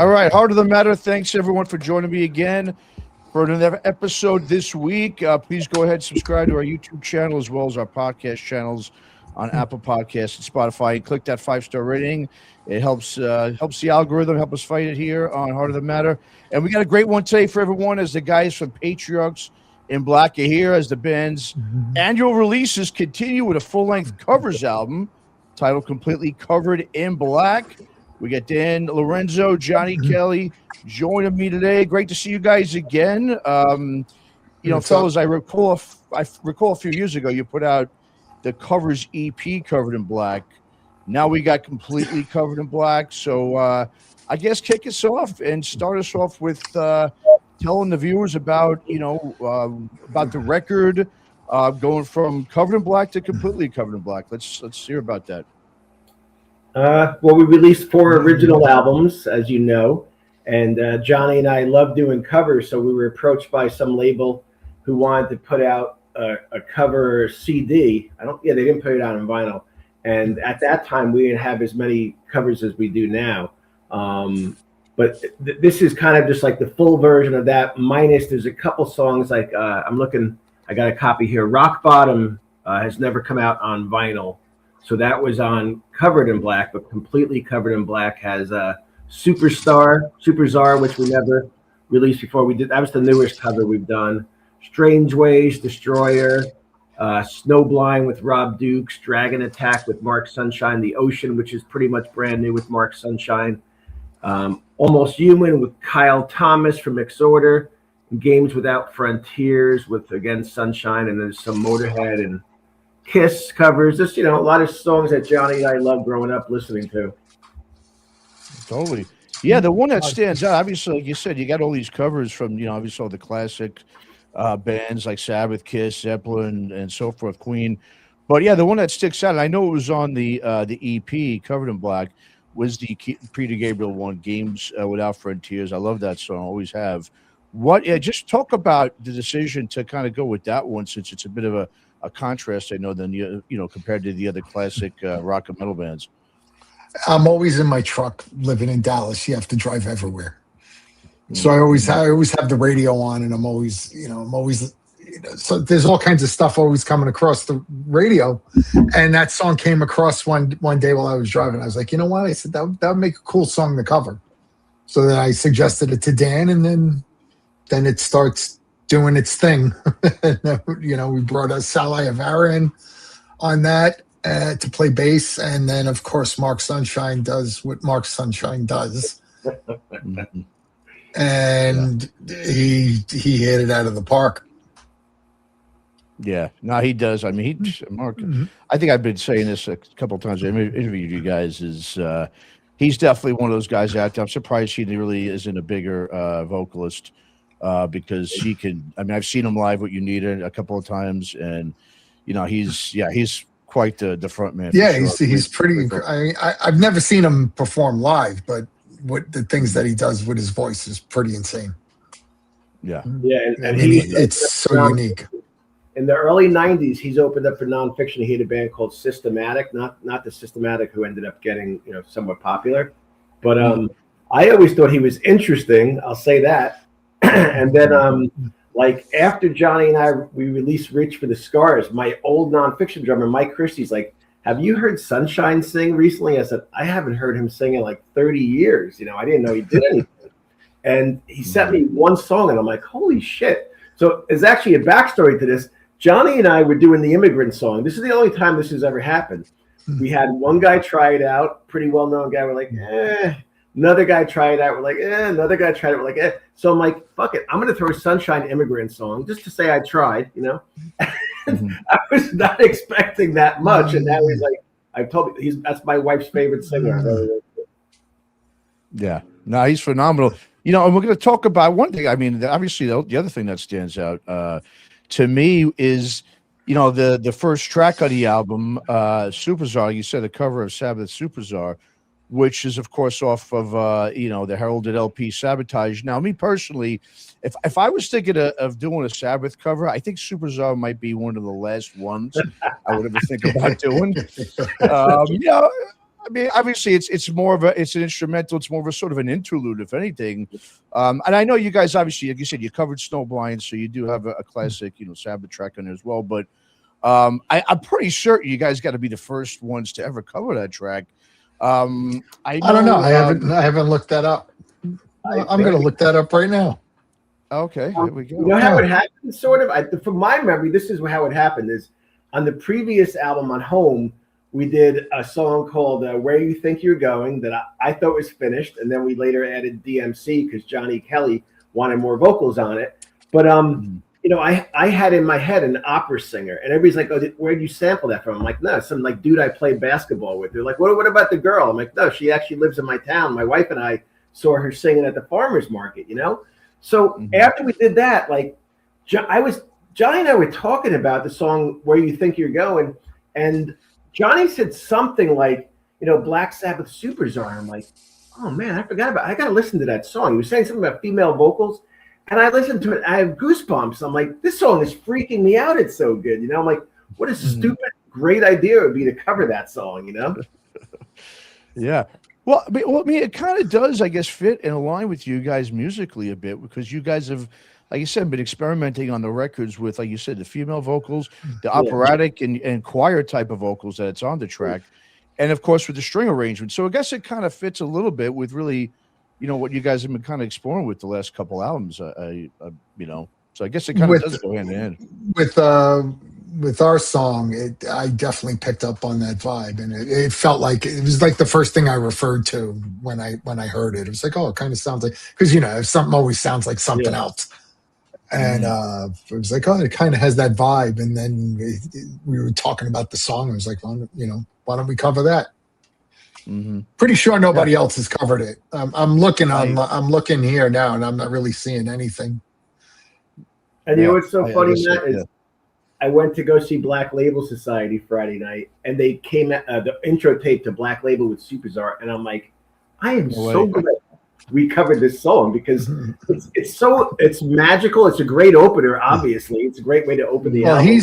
All right, Heart of the Matter. Thanks, everyone, for joining me again for another episode this week. Please go ahead and subscribe to our YouTube channel as well as our podcast channels on Apple Podcasts and Spotify. And click that 5-star rating. It helps the algorithm, help us fight it here on Heart of the Matter. And we got a great one today for everyone as the guys from Patriarchs In Black are here as the band's annual releases continue with a full-length covers album titled Completely Covered in Black. We got Dan Lorenzo, Johnny Kelly joining me today. Great to see you guys again. Fellas, I recall a few years ago you put out the covers EP Covered in Black. Now we got Completely Covered in Black. So I guess kick us off and start us off with telling the viewers about about the record going from Covered in Black to Completely Covered in Black. Let's hear about that. Well, we released 4 original albums, as you know, and Johnny and I love doing covers, so we were approached by some label who wanted to put out a cover CD. They didn't put it out on vinyl, and at that time we didn't have as many covers as we do now. But this is kind of just like the full version of that. Minus, there's a couple songs like I got a copy here. Rock Bottom has never come out on vinyl. So that was on Covered in Black, but Completely Covered in Black has Supertzar, which we never released before. That was the newest cover we've done. Strange Ways, Destroyer, Snowblind with Rob Dukes, Dragon Attack with Mark Sunshine, The Ocean, which is pretty much brand new with Mark Sunshine, Almost Human with Kyle Thomas from Mixorder, Games Without Frontiers with, again, Sunshine, and there's some Motorhead and Kiss covers. Just, a lot of songs that Johnny and I loved growing up listening to. Totally. Yeah, the one that stands out, obviously, like you said, you got all these covers from, obviously all the classic bands like Sabbath, Kiss, Zeppelin, and so forth, Queen. But yeah, the one that sticks out, and I know it was on the EP, Covered in Black, was the Peter Gabriel one, Games Without Frontiers. I love that song, always have. Just talk about the decision to kind of go with that one, since it's a bit of a contrast, I know, than compared to the other classic rock and metal bands. I'm always in my truck living in Dallas. You have to drive everywhere, so I always have the radio on, and I'm always so there's all kinds of stuff always coming across the radio, and that song came across one day while I was driving. I was like, you know what? I said that would make a cool song to cover. So then I suggested it to Dan, and then it starts doing its thing. We brought Sal Iavara in on that to play bass, and then of course Mark Sunshine does what Mark Sunshine does, and he hit it out of the park. Yeah, no, he does. I mean, Mark. I think I've been saying this a couple of times. I interviewed you guys. He's definitely one of those guys out there. I'm surprised he really isn't a bigger vocalist. Because he can. I mean, I've seen him live with You Need It a couple of times, and he's quite the front man. Yeah, he's pretty. I mean, I've never seen him perform live, but what the things that he does with his voice is pretty insane. Yeah, and it's so unique. In the early '90s, he's opened up for Nonfiction. He had a band called Systematic, not the Systematic who ended up getting somewhat popular, but I always thought he was interesting. I'll say that. And then, like after Johnny and I, we released Reach for the Scars, my old Nonfiction drummer, Mike Christie's like, have you heard Sunshine sing recently? I said, I haven't heard him sing in like 30 years. I didn't know he did anything. And he sent me one song, and I'm like, holy shit. So there's actually a backstory to this. Johnny and I were doing the Immigrant song. This is the only time this has ever happened. We had one guy try it out, pretty well-known guy. We're like, Another guy tried it out. We're like, another guy tried it. We're like, So I'm like, fuck it. I'm going to throw Sunshine Immigrant song just to say I tried, I was not expecting that much. And now he's like, I told you, that's my wife's favorite singer. Yeah. No, he's phenomenal. And we're going to talk about one thing. I mean, obviously, the other thing that stands out to me is, the first track on the album, Supertzar. You said the cover of Sabbath Supertzar, which is, of course, off of, the heralded LP Sabotage. Now, me personally, if I was thinking of doing a Sabbath cover, I think Supertzar might be one of the last ones I would ever think about doing. I mean, obviously, it's more of it's an instrumental. It's more of a sort of an interlude, if anything. And I know you guys, obviously, like you said, you covered Snowblind, so you do have a classic, Sabbath track on there as well. But I'm pretty certain you guys got to be the first ones to ever cover that track. I don't know. I haven't looked that up. I'm going to look that up right now. Okay, here we go. You know how it happened, sort of? From my memory, this is how it happened. Is on the previous album on Home, we did a song called Where You Think You're Going that I thought was finished. And then we later added DMC because Johnny Kelly wanted more vocals on it. But, I had in my head an opera singer. And everybody's like, oh, where'd you sample that from? I'm like, no, some like dude I played basketball with. They're like, what about the girl? I'm like, no, she actually lives in my town. My wife and I saw her singing at the farmer's market, So after we did that, like Johnny and I were talking about the song Where You Think You're Going. And Johnny said something like, Black Sabbath Supertzar. I'm like, oh man, I got to listen to that song. He was saying something about female vocals. And I listened to it. I have goosebumps. I'm like, this song is freaking me out. It's so good. I'm like, what a stupid, great idea it would be to cover that song, Yeah. Well, I mean, it kind of does, I guess, fit and align with you guys musically a bit because you guys have, like you said, been experimenting on the records with, like you said, the female vocals, the operatic and choir type of vocals that it's on the track, and of course with the string arrangement. So I guess it kind of fits a little bit with really, what you guys have been kind of exploring with the last couple albums. So I guess it kind of does go hand in hand. With our song, I definitely picked up on that vibe, and it felt like it was like the first thing I referred to when I heard it. It was like, oh, it kind of sounds like, because if something always sounds like something else, and it was like, oh, it kind of has that vibe. And then we were talking about the song. I was like, well, why don't we cover that? Pretty sure nobody else has covered it. I'm looking here now, and I'm not really seeing anything. And you know what's so funny, Matt, is I went to go see Black Label Society Friday night, and they came at the intro tape to Black Label with Supertzar, and I'm like, I am so glad we covered this song because it's magical. It's a great opener. Obviously, it's a great way to open the album.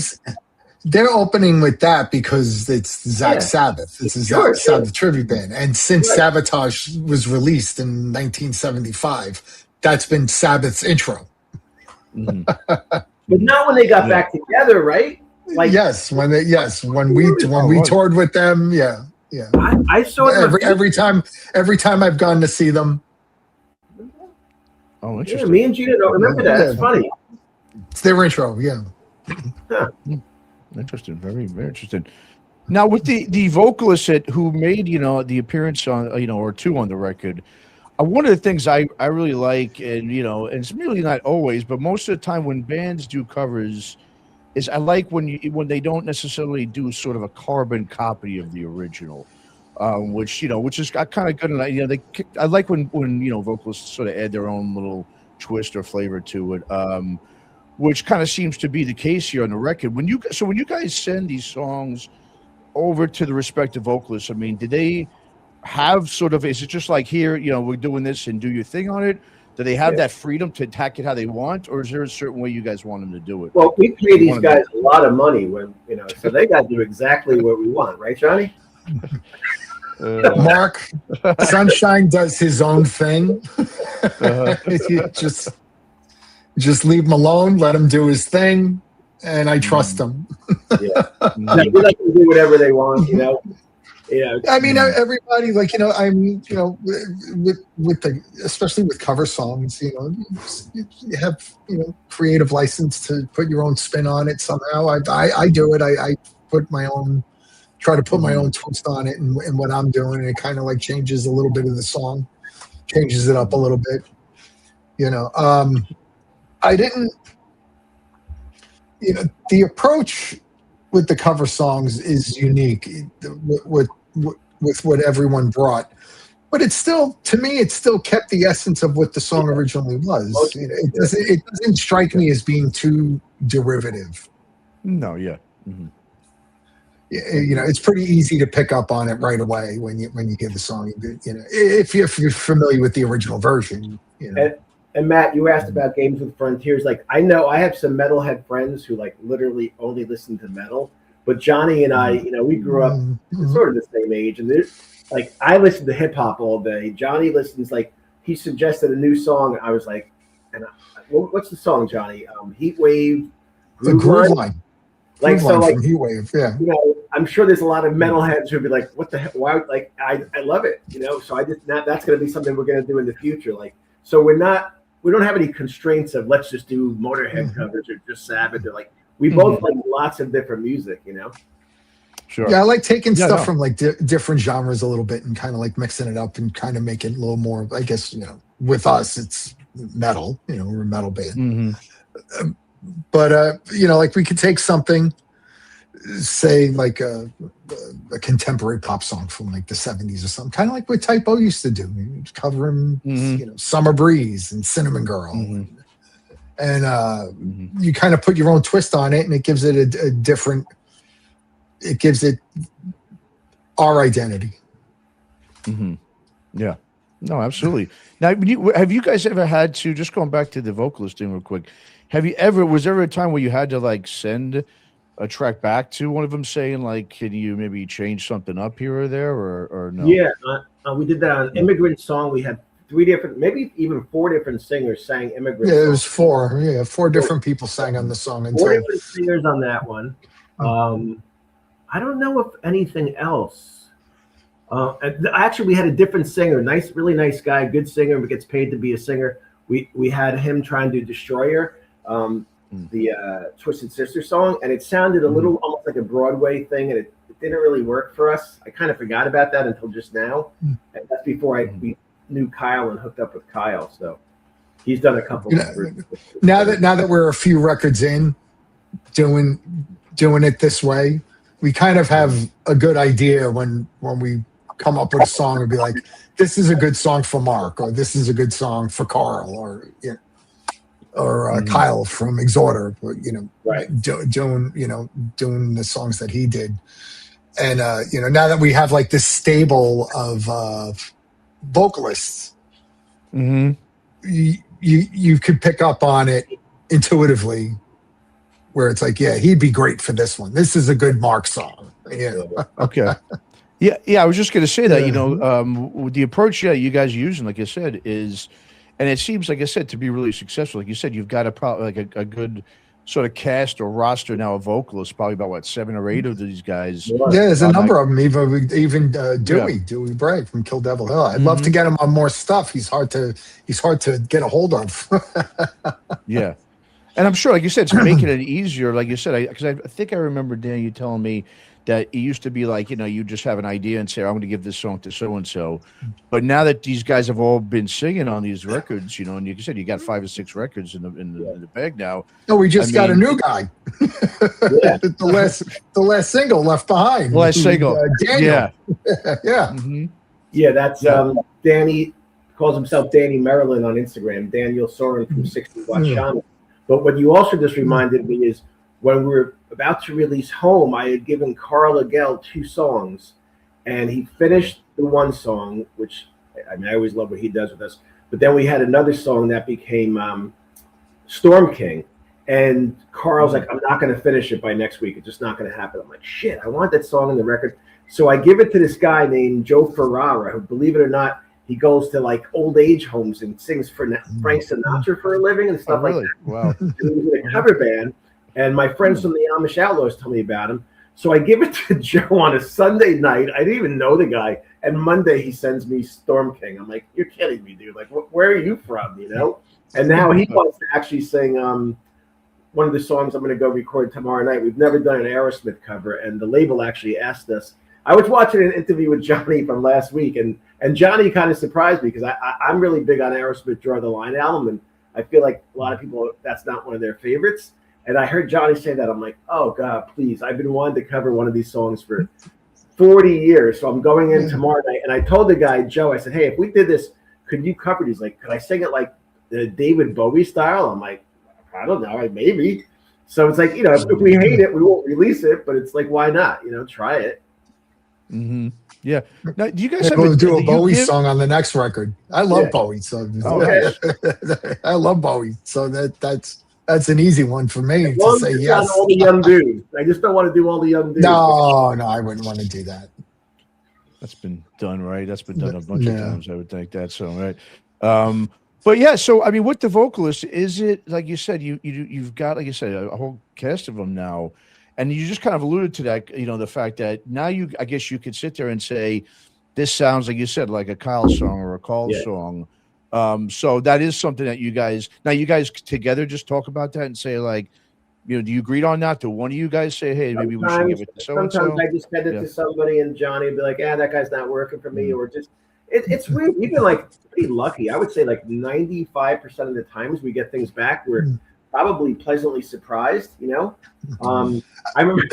They're opening with that because it's Black Sabbath. It's a Black Sabbath tribute band, and since Sabotage was released in 1975, that's been Sabbath's intro. But not when they got back together, right? Like when we toured with them, I saw them every time I've gone to see them. Oh, interesting. Yeah, me and Gina don't remember that. It's funny. It's their intro, Interesting, very, very interesting. Now, with the vocalist who made the appearance on or two on the record, one of the things I really like, and and it's really not always, but most of the time when bands do covers, is I like when they don't necessarily do sort of a carbon copy of the original, which is kind of good. And I like when vocalists sort of add their own little twist or flavor to it, which kind of seems to be the case here on the record. When you guys send these songs over to the respective vocalists, I mean, do they have sort of, is it just like here, we're doing this and do your thing on it? Do they have that freedom to attack it how they want, or is there a certain way you guys want them to do it? Well, we pay these guys a lot of money when so they got to do exactly what we want, right, Johnny? Mark, Sunshine does his own thing. Just leave him alone, let him do his thing, and I trust him. We let them do whatever they want, I mean, everybody, with especially with cover songs, you have creative license to put your own spin on it somehow. I do it. I try to put my own twist on it and what I'm doing, and it kind of like changes a little bit of the song, changes it up a little bit. I didn't. The approach with the cover songs is unique. With what everyone brought, but it's still, to me, it still kept the essence of what the song originally was. It doesn't strike me as being too derivative. No, it's pretty easy to pick up on it right away when you hear the song. If you're familiar with the original version. And Matt, you asked about Games with Frontiers. Like, I know I have some metalhead friends who like literally only listen to metal. But Johnny and I, we grew up sort of the same age, and like I listened to hip hop all day. Johnny listens, like he suggested a new song. I was like, what's the song, Johnny? Heat Wave, the Groove Line. Like Groove Line like from Heat Wave, yeah. I'm sure there's a lot of metalheads who'd be like, "What the hell? Why?" Like I love it, So I just that's going to be something we're going to do in the future. Like, so we don't have any constraints of let's just do Motorhead covers or just Sabbath. Or like we both like lots of different music, Sure. Yeah, I like taking stuff from like different genres a little bit and kind of like mixing it up and kind of make it a little more. I guess with us it's metal. We're a metal band. But like we could take something, say like a contemporary pop song from like the 70s or something, kind of like what Typo used to do. You'd cover him, Summer Breeze and Cinnamon Girl, and you kind of put your own twist on it, and it gives it a different. It gives it our identity. Yeah. No, absolutely. Now, have you guys ever had to, just going back to the vocalist thing real quick, was there ever a time where you had to like send a track back to one of them saying like, can you maybe change something up here or there or no? Yeah, we did that on Immigrant Song. We had 3 different, maybe even 4 different singers sang Immigrant Song. It was 4. Yeah, 4 different people sang on the song. 4 different singers on that one. I don't know if anything else. Actually, we had a different singer, really nice guy, good singer, but gets paid to be a singer. We had him try and do Destroyer, the Twisted Sister song, and it sounded a little almost like a Broadway thing, and it didn't really work for us. I kind of forgot about that until just now, and that's before we knew Kyle and hooked up with Kyle. So he's done a couple. Now that we're a few records in, doing it this way. We kind of have a good idea when we come up with a song and be like, this is a good song for Mark, or this is a good song for Carl, or Kyle from Exhorter, right. doing the songs that he did. And, now that we have like this stable of vocalists, you could pick up on it intuitively, where it's like, yeah, he'd be great for this one. This is a good Mark song. Yeah. Okay. Yeah. I was just going to say that, the approach you guys are using, like I said, is, and it seems, like I said, to be really successful. Like you said, you've got a good sort of cast or roster now of vocalists, probably about 7 or 8 of these guys. Yeah, there's a number of them. Even Dewey Bray from Kill Devil Hill. I'd love to get him on more stuff. He's hard to get a hold of. Yeah. And I'm sure, like you said, it's making it easier. Like you said, because I think I remember, Dan, you telling me that it used to be like, you just have an idea and say, I'm going to give this song to so-and-so. But now that these guys have all been singing on these records, and like you said, you got 5 or 6 records in the bag now. No, we just got a new guy. the last single, Left Behind. Last single. Daniel. Yeah. Yeah, that's Danny, calls himself Danny Maryland on Instagram. Daniel Soren from 60 Watt Shaman. But what you also just reminded me is when we were about to release Home, I had given Carl Agell 2 songs, and he finished the one song, which I always love what he does with us. But then we had another song that became Storm King, and Carl's like, I'm not going to finish it by next week. It's just not going to happen. I'm like, shit, I want that song in the record. So I give it to this guy named Joe Ferrara, who, believe it or not, he goes to like old age homes and sings for Frank Sinatra for a living and stuff like that. Wow. And he was in a cover band, and my friends from the Amish Outlaws tell me about him. So I give it to Joe on a Sunday night. I didn't even know the guy. And Monday he sends me Storm King. I'm like, you're kidding me, dude. Like, where are you from, And now he wants to actually sing one of the songs I'm going to go record tomorrow night. We've never done an Aerosmith cover, and the label actually asked us. I was watching an interview with Johnny from last week, and Johnny kind of surprised me because I'm really big on Aerosmith Draw the Line album, and I feel like a lot of people, that's not one of their favorites. And I heard Johnny say that. I'm like, oh, God, please. I've been wanting to cover one of these songs for 40 years. So I'm going in tomorrow night. And I told the guy, Joe, I said, hey, if we did this, could you cover it? He's like, could I sing it like the David Bowie style? I'm like, I don't know, maybe. So it's like, if we hate it, we won't release it. But it's like, why not? Try it. Mm-hmm. Yeah. Now, do you guys do a Bowie song on the next record? I love Bowie, so okay. I love Bowie. So that's That's an easy one for me As to long as say it's yes. not all the young dudes. I just don't want to do all the young dudes. No, I wouldn't want to do that. That's been done, right? That's been done a bunch Yeah. of times. I would think that's so, right? But yeah, so I mean, with the vocalist, is it like you said? You've got, like you said, a whole cast of them now, and you just kind of alluded to that. You know, the fact that now I guess you could sit there and say, this sounds like you said, like a Kyle song or a Carl song. So that is something that you guys together just talk about that and say, like, you know, do you agree on that? Do one of you guys say, hey, maybe we should give it to so and so? Sometimes I just send it to somebody, and Johnny would be like, that guy's not working for me, or just it's weird. We've been like pretty lucky. I would say like 95% of the times we get things back, we're probably pleasantly surprised. You know, I remember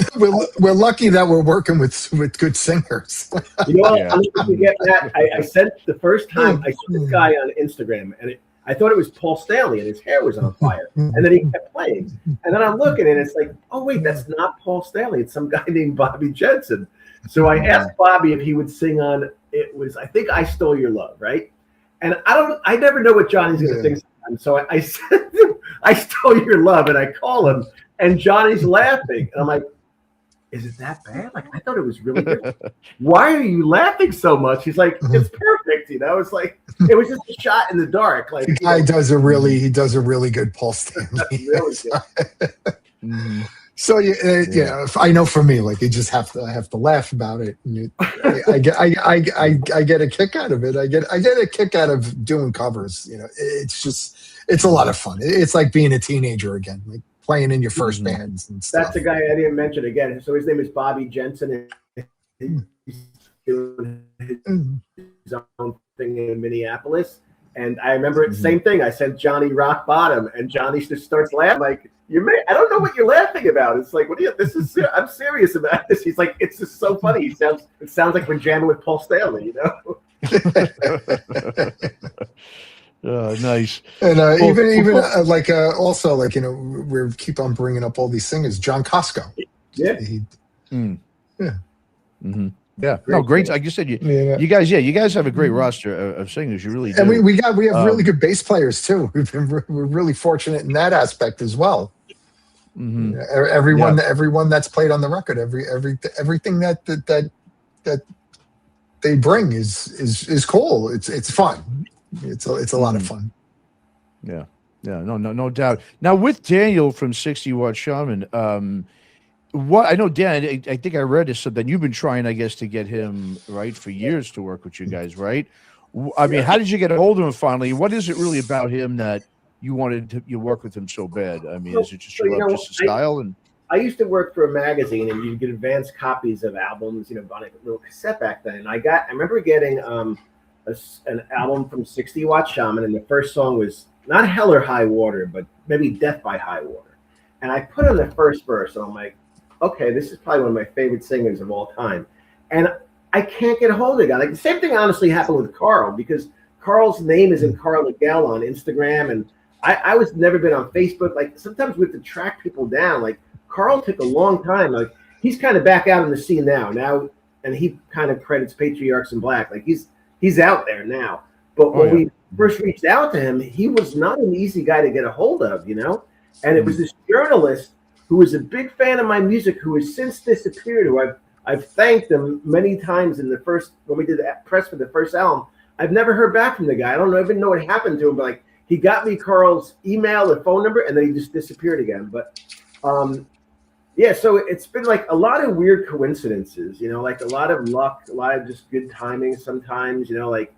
we're lucky that we're working with good singers. You know what? I'll never forget that. I sent the first time I saw this guy on Instagram, and I thought it was Paul Stanley, and his hair was on fire. And then he kept playing. And then I'm looking, and it's like, oh, wait, that's not Paul Stanley. It's some guy named Bobby Jensen. So I asked Bobby if he would sing on, it was, I think, I Stole Your Love, right? And I never know what Johnny's going to sing sometimes. So I said, I Stole Your Love, and I call him, and Johnny's laughing. And I'm like, is it that bad? Like, I thought it was really good. Why are you laughing so much? He's like, it's perfect. You know, it's like, it was just a shot in the dark. Like, the guy does a really good Paul Stanley. Really good. So yeah, I know for me, like, you just have to laugh about it. And I get a kick out of it. I get a kick out of doing covers. You know, it's a lot of fun. It's like being a teenager again, like playing in your first bands and stuff. That's the guy I didn't mention again. So his name is Bobby Jensen, and he's doing his own thing in Minneapolis. And I remember the same thing. I sent Johnny Rock Bottom, and Johnny just starts laughing like, I don't know what you're laughing about. It's like, I'm serious about this. He's like, it's just so funny. It sounds like we're jamming with Paul Stanley, you know? Nice. And also, like, you know, we keep on bringing up all these singers. John Costco. Yeah. Yeah, no, great. Like you said, you guys have a great roster of singers. You really do. And we have really good bass players too. We're really fortunate in that aspect as well. Everyone that's played on the record, everything that they bring is cool. It's fun. It's a lot of fun. Yeah, no doubt. Now with Daniel from 60 Watt Shaman, what I know, Dan, I think I read this, so then you've been trying, I guess, to get him right for years to work with you guys, right? I mean, how did you get a hold of him finally? What is it really about him that you wanted to work with him so bad? I mean, is it just just a style? And I used to work for a magazine, and you get advanced copies of albums, you know, on a little cassette back then. And I remember getting an album from 60 Watt Shaman, and the first song was not Hell or High Water, but maybe Death by High Water. And I put on the first verse, and I'm like, okay, this is probably one of my favorite singers of all time. And I can't get a hold of the guy. Like, the same thing honestly happened with Carl, because Carl's name isn't Carl Miguel on Instagram, and I was never been on Facebook. Like, sometimes we have to track people down. Like, Carl took a long time. Like, he's kind of back out in the scene now, and he kind of credits Patriarchs In Black. Like, he's out there now. But when we first reached out to him, he was not an easy guy to get a hold of, you know? And it was this journalist who was a big fan of my music, who has since disappeared, who I've thanked him many times when we did the press for the first album. I've never heard back from the guy. I don't even know what happened to him, but like, he got me Carl's email and phone number, and then he just disappeared again. But so it's been like a lot of weird coincidences, you know, like a lot of luck, a lot of just good timing sometimes, you know, like,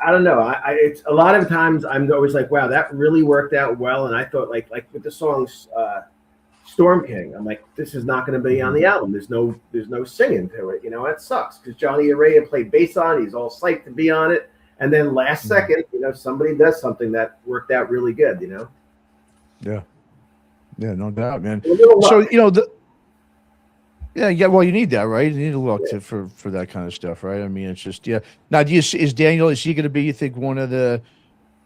I don't know. It's a lot of times I'm always like, wow, that really worked out well. And I thought like with the songs Storm King, I'm like, this is not going to be on the album. There's no singing to it. You know, that sucks, because Johnny Araya played bass on it. He's all psyched to be on it. And then last second, you know, somebody does something that worked out really good, you know? Yeah, no doubt, man. So, you know, well, you need that, right? You need to look for that kind of stuff, right? I mean, it's just, Now, is Daniel, is he going to be, you think, one of the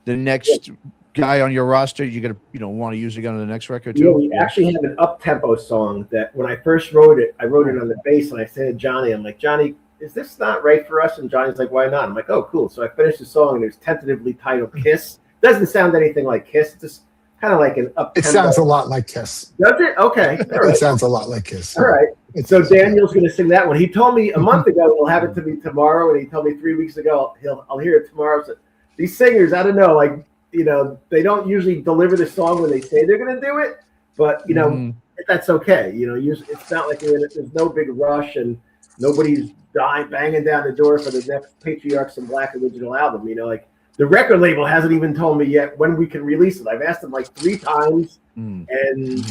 next guy on your roster you're going to, want to use again on the next record too? Yeah, we actually have an up-tempo song that when I first wrote it, I wrote it on the bass, and I said to Johnny, I'm like, Johnny, is this not right for us? And Johnny's like, why not? I'm like, oh, cool. So I finished the song, and it's tentatively titled Kiss. Doesn't sound anything like Kiss. It just kind of like an up. It sounds a lot like Kiss. Does it? Okay. All right. It sounds a lot like Kiss. All right. So Daniel's going to sing that one. He told me a month ago he'll have it to me tomorrow, and he told me 3 weeks ago I'll hear it tomorrow. So these singers, I don't know, like, you know, they don't usually deliver the song when they say they're going to do it, but you know, that's okay. You know, it's not like there's no big rush and nobody's banging down the door for the next Patriarchs In Black original album. You know, like the record label hasn't even told me yet when we can release it. I've asked them like 3 times, and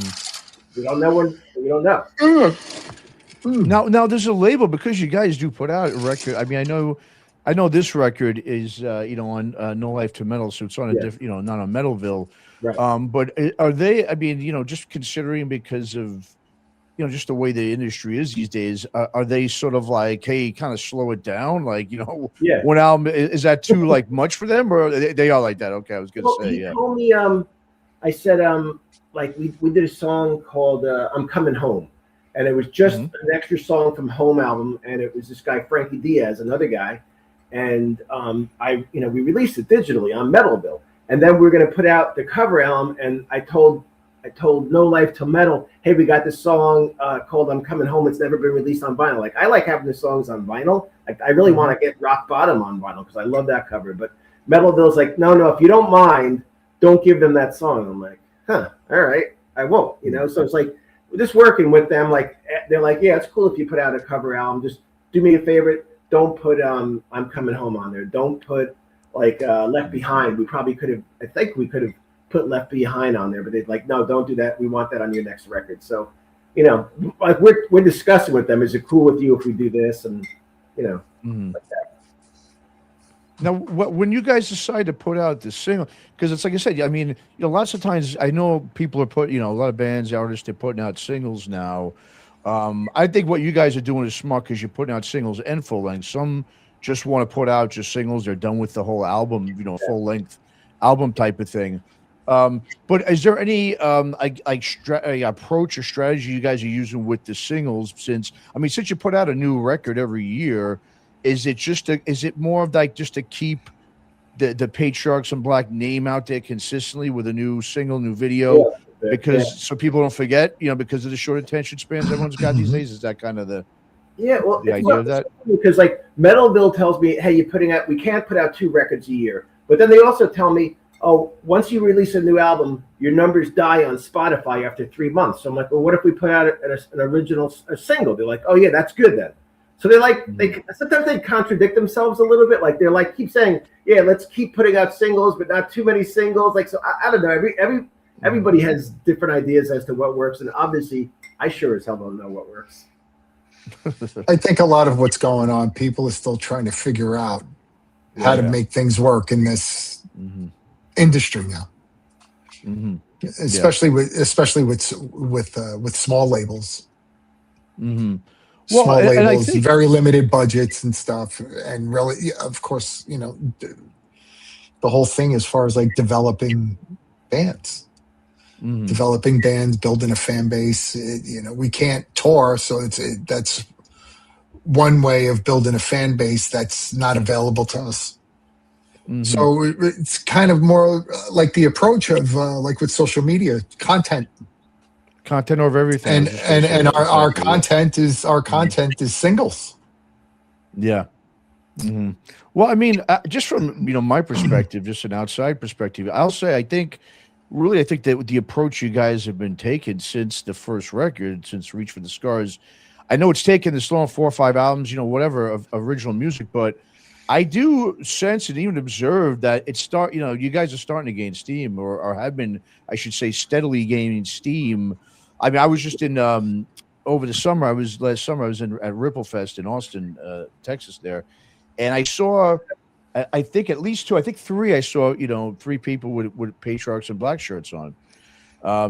we don't know when. We don't know. Now there's a label, because you guys do put out a record. I mean, I know this record is you know, on No Life to Metal, so it's on a different, you know, not on Metalville. Right. But are they? I mean, you know, just considering because of, you know, just the way the industry is these days, are they sort of like, hey, kind of slow it down? Like, you know, one album, is that too like much for them, or they are like that? Okay, I was gonna say. He told me, I said, like we did a song called "I'm Coming Home," and it was just an extra song from Home album, and it was this guy Frankie Diaz, another guy, and we released it digitally on Metalville, and then we're gonna put out the cover album, and I told No Life to Metal, hey, we got this song called "I'm Coming Home." It's never been released on vinyl. Like, I like having the songs on vinyl. Like, I really want to get Rock Bottom on vinyl because I love that cover. But Metalville's like, no, if you don't mind, don't give them that song. I'm like, all right, I won't. You know, so it's like we're just working with them. Like, they're like, yeah, it's cool if you put out a cover album. Just do me a favor. Don't put "I'm Coming Home" on there. Don't put like "Left Behind." We probably could have. I think we could have put "Left Behind" on there, but they'd like, no, don't do that. We want that on your next record. So, you know, like we're discussing with them. Is it cool with you if we do this? And you know, like that. Now, when you guys decide to put out the single, because it's like I said, I mean, you know, lots of times I know people are you know, a lot of bands, artists, they're putting out singles now. I think what you guys are doing is smart because you're putting out singles and full length. Some just want to put out just singles. They're done with the whole album, you know, full length album type of thing. But is there any approach or strategy you guys are using with the singles? Since you put out a new record every year, is it more of like just to keep the Patriarchs In Black name out there consistently with a new single, new video, so people don't forget, you know, because of the short attention spans everyone's got these days? Is that kind of the idea of that? Because like Metalville tells me, hey, we can't put out 2 records a year, but then they also tell me, oh, once you release a new album, your numbers die on Spotify after 3 months. So I'm like, well, what if we put out an original single? They're like, oh yeah, that's good then. So they're like, sometimes they contradict themselves a little bit. Like they're like, keep saying, yeah, let's keep putting out singles, but not too many singles. Like, so I don't know. Everybody has different ideas as to what works, and obviously, I sure as hell don't know what works. I think a lot of what's going on, people are still trying to figure out how to make things work in this industry now, especially with small labels. Small labels, very limited budgets and stuff, and really, of course, you know, the whole thing as far as like developing bands, building a fan base. You know, we can't tour, so that's one way of building a fan base that's not available to us. So it's kind of more like the approach of like with social media, content over everything, and our content is singles. Yeah. Well, I mean, just from, you know, my perspective, just an outside perspective, I'll say I think that the approach you guys have been taking since the first record, since Reach for the Scars, I know it's taken this long, 4 or 5 albums, you know, whatever, of original music, but I do sense and even observe that you know, you guys are starting to gain steam, or have been, I should say, steadily gaining steam. I mean, I was just in over the summer. Last summer I was at Ripple Fest in Austin, Texas, there, and I saw, I think at least 2, I think 3. I saw, you know, 3 people with Patriarchs In Black shirts on.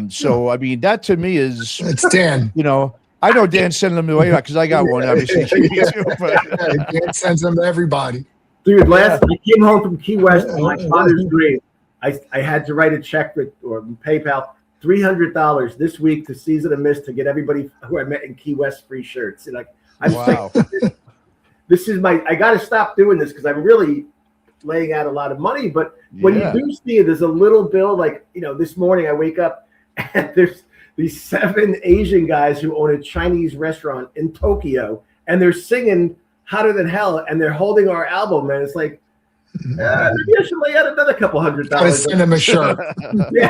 So I mean, that to me is, it's Dan. You know, I know Dan sending them away because I got one. Obviously, Dan sends them to everybody. Dude, I came home from Key West on my father's grave. I had to write a check or PayPal. $300 this week to Season of Mist to get everybody who I met in Key West free shirts. And like, I'm like, this is I got to stop doing this because laying out a lot of money. But when you do see it, there's a little bill. Like, this morning I wake up and there's these 7 Asian guys who own a Chinese restaurant in Tokyo, and they're singing Hotter Than Hell, and they're holding our album, and it's like, maybe I should lay out another couple $100. I send him a shirt. Yeah.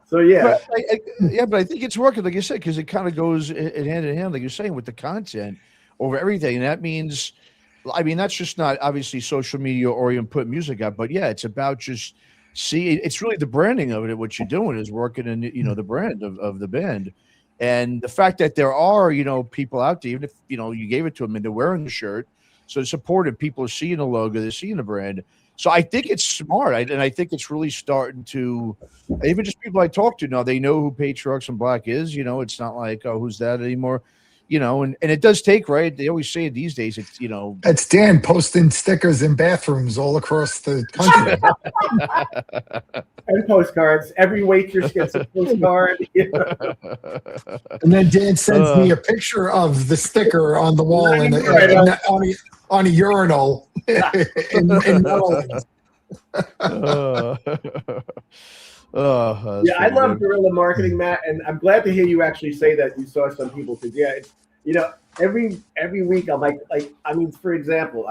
So but I think it's working, like you said, because it kind of goes hand in hand, like you're saying, with the content over everything. And that means, that's just not obviously social media or you put music out, but it's about just it's really the branding of it. What you're doing is working in, the brand of the band. And the fact that there are, people out there, even if, you gave it to them and they're wearing the shirt, so it's supported, people are seeing the logo, they're seeing the brand. So I think it's smart, and I think it's really starting to, even just people I talk to now, they know who Patriarchs In Black is. It's not like, oh, who's that anymore? And it does take, right? They always say it these days. It's, It's Dan posting stickers in bathrooms all across the country. And postcards. Every waitress gets a postcard. And then Dan sends me a picture of the sticker on the wall on a urinal in New Orleans. I love guerrilla marketing, Matt, and I'm glad to hear you actually say that you saw some people, because every week I'm like for example,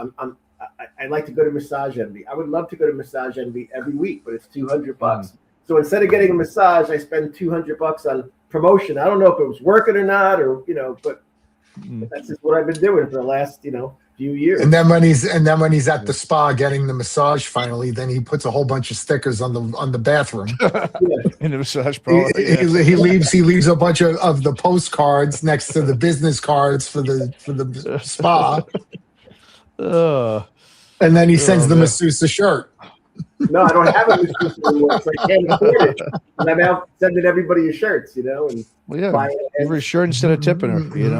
I like to go to Massage Envy. I would love to go to Massage Envy every week, but it's $200. So instead of getting a massage, I spend $200 on promotion. I don't know if it was working or not, but that's just what I've been doing for the last few years. And then when he's at the spa getting the massage finally, then he puts a whole bunch of stickers on the bathroom. In the massage parlor. He leaves a bunch of the postcards next to the business cards for the spa. And then he sends the masseuse a shirt. No, I don't have a masseuse anymore, so I can't afford it. And I'm out sending everybody shirts, and give her a shirt instead of tipping her,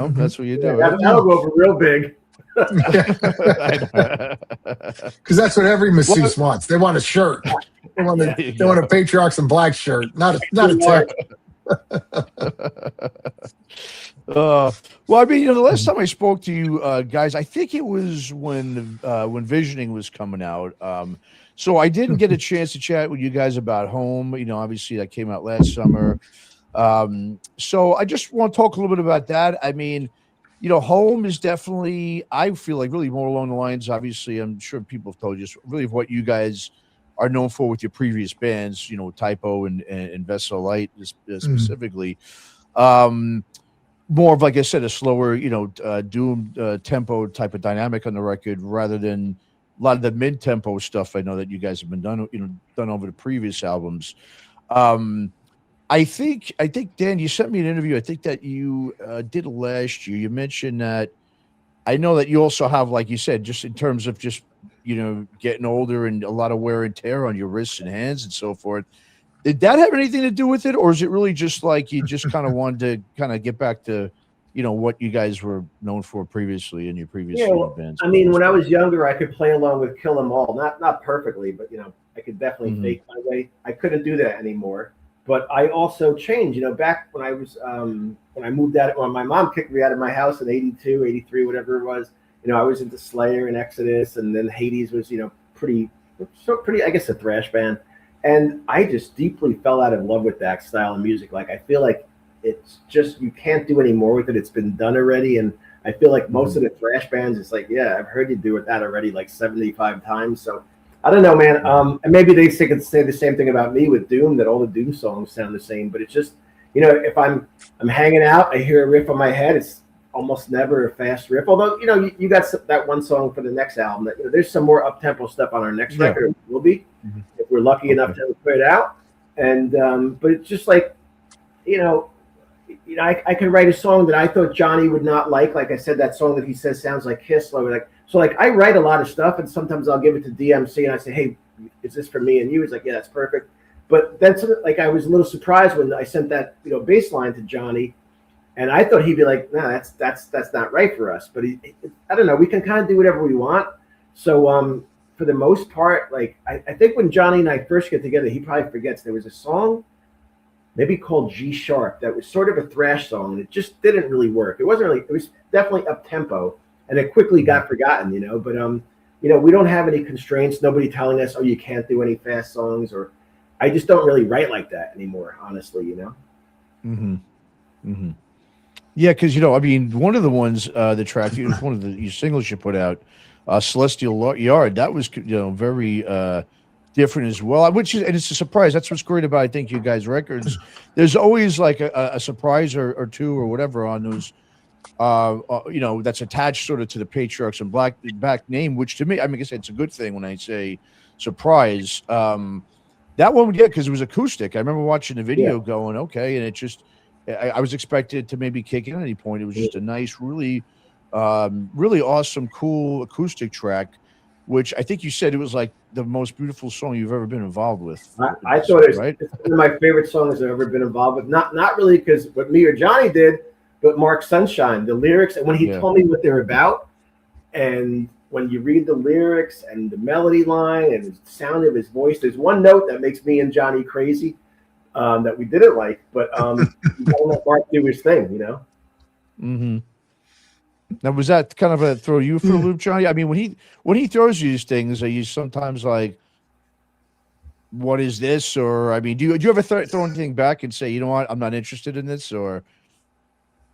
that's what you do. That'll go over real big. Because that's what every masseuse wants. They want a shirt. They want a Patriarchs In Black shirt, not a tip. Well, the last time I spoke to you guys, I think it was when Visioning was coming out. So I didn't get a chance to chat with you guys about Home. Obviously that came out last summer. So I just want to talk a little bit about that. Home is definitely, I feel like, really more along the lines, obviously, I'm sure people have told you, really of what you guys are known for with your previous bands, Typo and Vessel Light specifically. More of, like I said, a slower, doom tempo type of dynamic on the record, rather than a lot of the mid-tempo stuff I know that you guys have been done over the previous albums. I think Dan, you sent me an interview. I think that you did last year. You mentioned that, I know that you also have, like you said, just in terms of just getting older and a lot of wear and tear on your wrists and hands and so forth. Did that have anything to do with it, or is it really just like you just kind of wanted to kind of get back to what you guys were known for previously in your previous bands? When I was younger, I could play along with Kill 'Em All, not perfectly, but I could definitely fake my way. I couldn't do that anymore. But I also changed, back when I was, when I moved out, when my mom kicked me out of my house in 82, 83, whatever it was, I was into Slayer and Exodus, and then Hades was, pretty, I guess, a thrash band. And I just deeply fell out of love with that style of music. Like, I feel like it's just, you can't do any more with it. It's been done already. And I feel like most of the thrash bands, it's like, I've heard you do it that already like 75 times. So I don't know, man. And maybe they could say the same thing about me with Doom, that all the Doom songs sound the same. But it's just, if I'm hanging out, I hear a riff on my head. It's almost never a fast riff. Although, you got that one song for the next album. That there's some more up-tempo stuff on our next record. It will be, if we're lucky enough to put it out. And but it's just like, I could write a song that I thought Johnny would not like. Like I said, that song that he says sounds like Kiss. So I write a lot of stuff, and sometimes I'll give it to DMC and I say, hey, is this for me and you? He's like, yeah, that's perfect. But then I was a little surprised when I sent that bass line to Johnny, and I thought he'd be like, no, that's not right for us. But I don't know, we can kind of do whatever we want. So for the most part, I think when Johnny and I first get together, he probably forgets there was a song maybe called G Sharp that was sort of a thrash song, and it just didn't really work. It was definitely up tempo. And it quickly got forgotten, But we don't have any constraints. Nobody telling us, oh, you can't do any fast songs, or I just don't really write like that anymore, honestly, Mm-hmm. Mm-hmm. Yeah, because I mean, one of the ones, the track, one of the singles you put out, Celestial Yard, that was very different as well. And it's a surprise. That's what's great about, I think, you guys' records. There's always like a surprise or two or whatever on those, that's attached sort of to the Patriarchs In Black name, which to me, I mean, I guess it's a good thing when I say surprise. That one, yeah, because it was acoustic. I remember watching the video going, okay, and it just, I was expected to maybe kick in at any point. It was just a nice, really, really awesome, cool acoustic track, which I think you said it was like the most beautiful song you've ever been involved with. I thought it's one of my favorite songs I've ever been involved with. Not really because what me or Johnny did, but Mark Sunshine, the lyrics, and when he told me what they're about, and when you read the lyrics and the melody line and the sound of his voice, there's one note that makes me and Johnny crazy. That we didn't like, but you gotta let Mark do his thing, Mm-hmm. Now, was that kind of a throw you for a loop, Johnny? I mean, when he throws you these things, are you sometimes like, "What is this?" Or I mean, do you ever throw anything back and say, "You know what, I'm not interested in this"? Or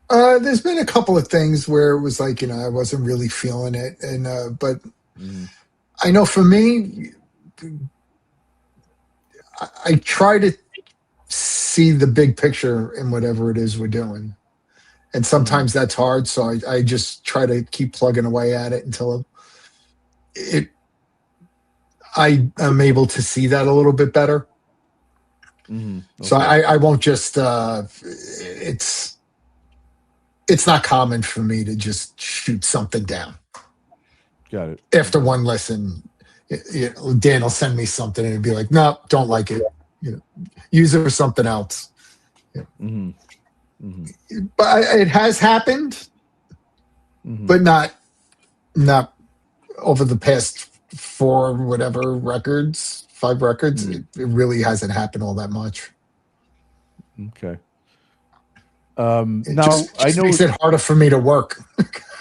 there's been a couple of things where it was like, I wasn't really feeling it, and but I know for me, I try to see the big picture in whatever it is we're doing, and sometimes that's hard, so I just try to keep plugging away at it until I am able to see that a little bit better. Okay. So I won't just it's not common for me to just shoot something down. Got it. After one listen, Dan will send me something and it'd be like, no, don't like it. Use it for something else. But it has happened, but not over the past 5 records. It really hasn't happened all that much. Okay. It just makes it harder for me to work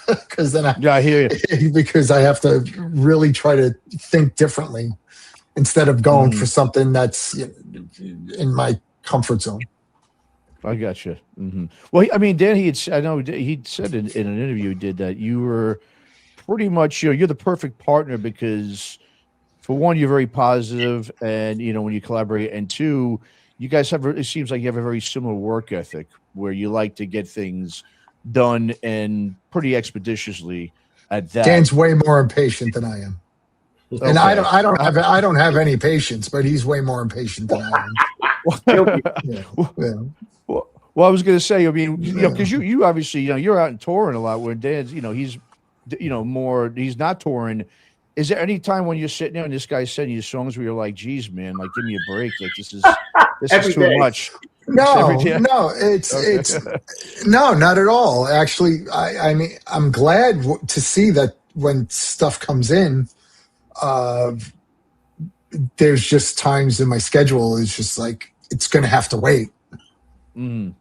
because then I hear you because I have to really try to think differently instead of going for something that's in my comfort zone. I got you. Well, I mean, Dan, he said in an interview he did that you were pretty much, you're the perfect partner because, for one, you're very positive, and when you collaborate, and two, you guys it seems like you have a very similar work ethic where you like to get things done and pretty expeditiously at that. Dan's way more impatient than I am. Okay. And I don't have any patience, but he's way more impatient than I am. Well, I was going to say, I mean, because you obviously, you're out and touring a lot. Where Dan's, he's, more. He's not touring. Is there any time when you're sitting there and this guy's sending you songs where you're like, "Geez, man, like, give me a break. Like, this is too much." No, it's no, not at all. Actually, I mean, I'm glad to see that when stuff comes in, there's just times in my schedule is just like it's going to have to wait. And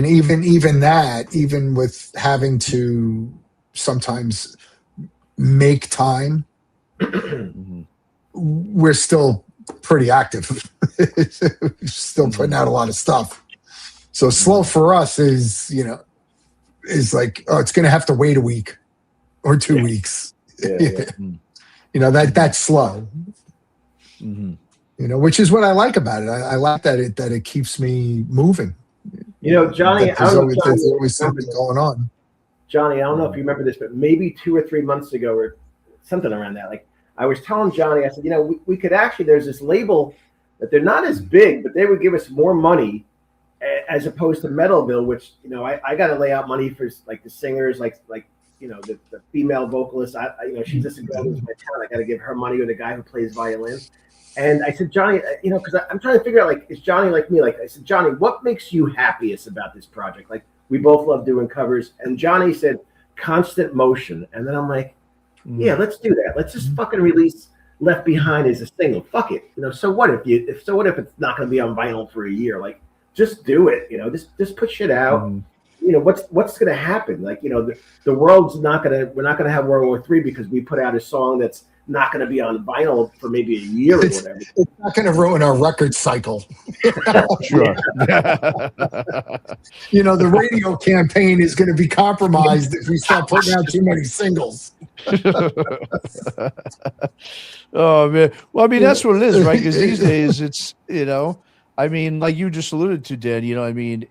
even with having to sometimes make time, we're still pretty active. Still putting out a lot of stuff. So slow for us is like, oh, it's going to have to wait a week or 2 weeks. That's slow. Which is what I like about it. I like that it keeps me moving. Johnny, there's always something going on. Johnny, I don't know if you remember this, but maybe 2 or 3 months ago or something around that, like I was telling Johnny, I said, we could actually, there's this label that they're not as big, but they would give us more money as opposed to Metalville, which, I got to lay out money for like the singers, like the female vocalist. She's just a girl who's my town. I got to give her money, or the guy who plays violin. And I said, Johnny, because I'm trying to figure out, like, is Johnny like me? Like, I said, Johnny, what makes you happiest about this project? Like, we both love doing covers. And Johnny said, constant motion. And then I'm like, yeah, let's do that. Let's just fucking release Left Behind as a single. Fuck it. So what if it's not going to be on vinyl for a year? Like, just do it. Just put shit out. what's going to happen? Like, the world's not going to, we're not going to have World War III because we put out a song that's not going to be on vinyl for maybe a year or whatever. It's not going to ruin our record cycle. Sure. The radio campaign is going to be compromised if we start putting out too many singles. Oh man. Well, I mean, that's what it is, right? Because these days it's, I mean, like you just alluded to, Dan, I mean,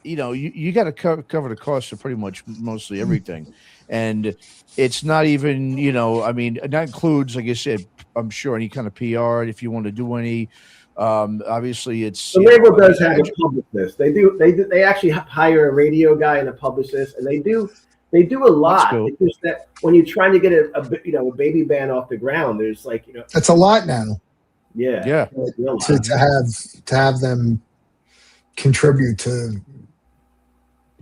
you got to cover the cost of pretty much mostly everything. And it's not even, I mean, that includes, like I said, I'm sure any kind of PR, if you want to do any, obviously it's. The label does have a publicist. They actually hire a radio guy and a publicist, and they do a lot. Cool. It's just that when you're trying to get a baby band off the ground, there's like, That's a lot now. Yeah. To have them contribute to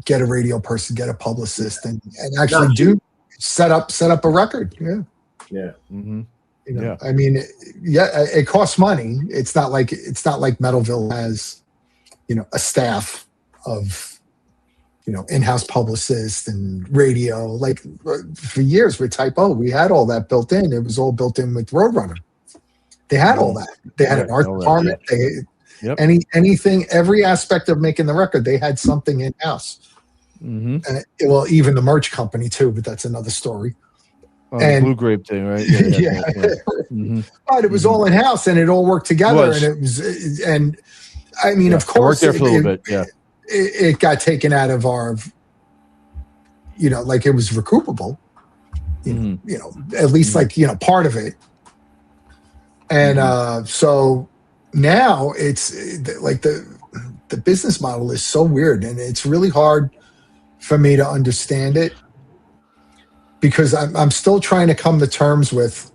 get a radio person, get a publicist, and actually do set up a record. Yeah. Mm-hmm. I mean, it costs money. It's not like Metalville has, a staff of, in-house publicists and radio. Like for years with Type O, we had all that built in. It was all built in with Roadrunner. They had all that. They had an art department. Anything, every aspect of making the record, they had something in-house. Mm-hmm. And even the merch company too, but that's another story. And the Blue Grape thing, right? Yeah. Mm-hmm. But it was all in-house and it all worked together. And I mean, of course, I worked there for a little bit. Yeah. It got taken out of our, like it was recoupable, at least like, part of it. And so now it's like the business model is so weird, and it's really hard for me to understand it because I'm still trying to come to terms with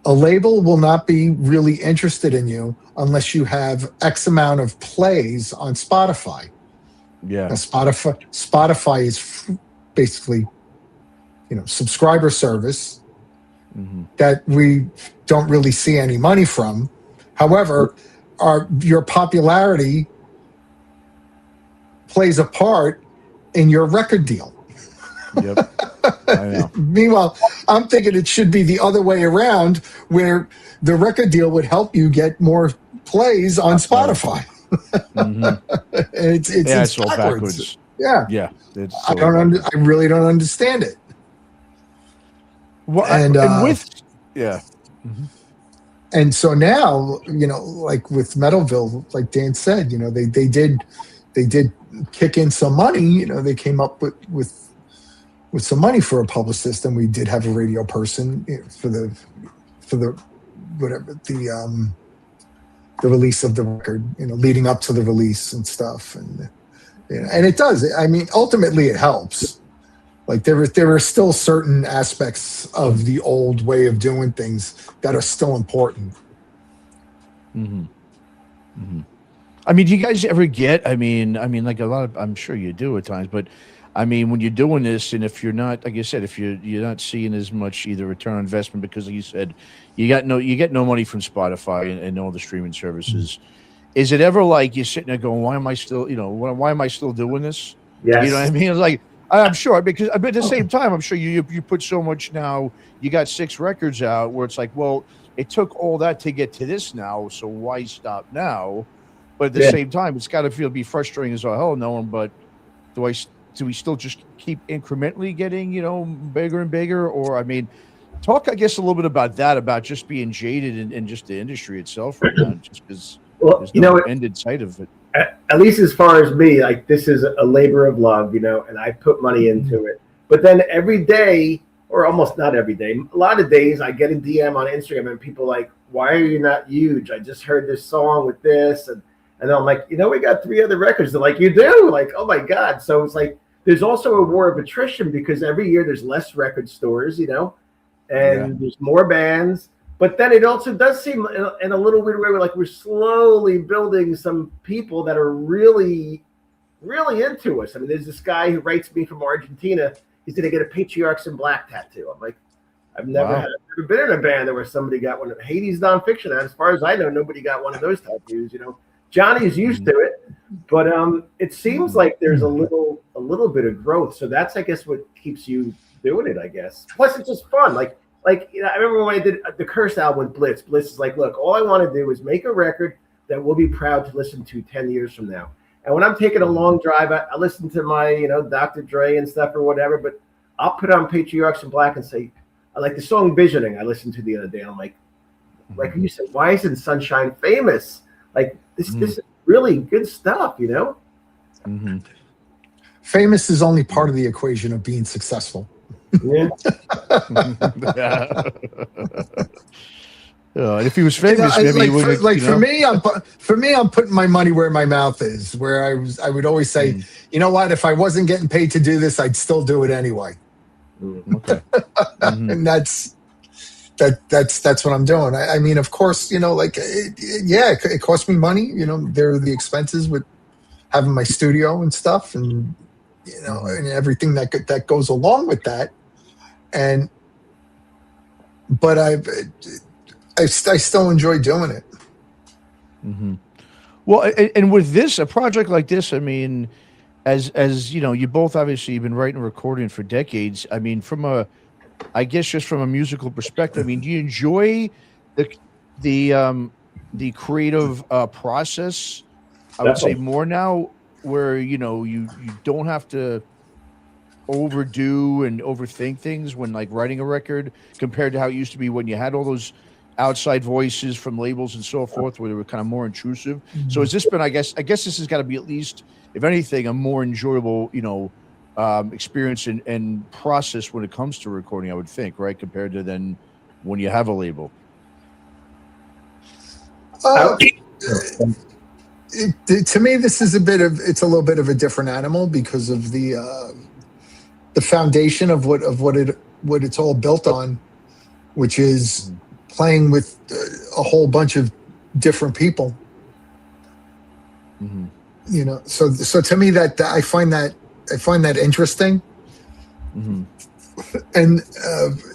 a label will not be really interested in you unless you have X amount of plays on Spotify. Yeah. Now, Spotify is basically, subscriber service that we don't really see any money from. However, your popularity plays a part in your record deal. Yep. I know. Meanwhile, I'm thinking it should be the other way around, where the record deal would help you get more plays on Spotify. It's all backwards. Yeah. Yeah. I really don't understand it. Well, and And so now, like with Metalville, like Dan said, they did kick in some money. They came up with some money for a publicist, and we did have a radio person for the whatever the release of the record, leading up to the release and stuff, and it does. I mean, ultimately, it helps. Like there are still certain aspects of the old way of doing things that are still important. Mm-hmm. Mm-hmm. I mean, do you guys ever get? I mean, like a lot of, I'm sure you do at times, but I mean, when you're doing this, and if you're not, like I said, if you're not seeing as much either return on investment because, like you said, you get no money from Spotify and all the streaming services. Is it ever like you're sitting there going, why am I still, why am I still doing this? Yes. You know what I mean? It's like, I'm sure, because but at the same time, I'm sure you put so much now. You got 6 records out where it's like, well, it took all that to get to this now, so why stop now? But at the same time, it's got to be frustrating as all hell knowing. But do we still just keep incrementally getting bigger and bigger? Or I mean, talk I guess a little bit about that, about just being jaded in just the industry itself right now, just because there's no end in sight of it. At least as far as me, like this is a labor of love, and I put money into it. But then every day, or almost not every day, a lot of days I get a DM on Instagram and people like, why are you not huge? I just heard this song with this. And I'm like, we got 3 other records. They're like, you do? Like, oh my God. So it's like, there's also a war of attrition because every year there's less record stores, and there's more bands. But then it also does seem in a little weird way, like we're slowly building some people that are really, really into us. I mean, there's this guy who writes me from Argentina. He's going to get a Patriarchs In Black tattoo. I'm like, I've never been in a band where somebody got one of Hades Nonfiction. As far as I know, nobody got one of those tattoos. Johnny's used to it, But it seems like there's a little bit of growth. So that's, I guess, what keeps you doing it, I guess. Plus, it's just fun. Like I remember when I did the Curse album with Blitz. Blitz is like, look, all I want to do is make a record that we'll be proud to listen to 10 years from now. And when I'm taking a long drive, I listen to my, Dr. Dre and stuff or whatever, but I'll put on Patriarchs In Black and say, I like the song Visioning I listened to the other day. And I'm like you said, why isn't Sunshine famous? Like, this is really good stuff, Mm-hmm. Famous is only part of the equation of being successful. Yeah. And if he was famous, maybe he would. For me, I'm putting my money where my mouth is. Where I would always say, you know what? If I wasn't getting paid to do this, I'd still do it anyway. Okay. And that's what I'm doing. I mean, of course, it cost me money. There are the expenses with having my studio and stuff, and and everything that goes along with that. But I still enjoy doing it. Mm-hmm. Well, and with a project like this, I mean, as you both obviously have been writing and recording for decades. I mean, from a musical perspective, I mean, do you enjoy the creative process? I would say more now, where you don't have to overdo and overthink things when writing a record, compared to how it used to be when you had all those outside voices from labels and so forth, where they were kind of more intrusive. Mm-hmm. So has this been, I guess this has got to be, at least, if anything, a more enjoyable, experience and process when it comes to recording, I would think, right? Compared to then when you have a label. To me, this is it's a little bit of a different animal because of the foundation of what it's all built on, which is playing with a whole bunch of different people. Mm-hmm. So to me, that I find that interesting. Mm-hmm. And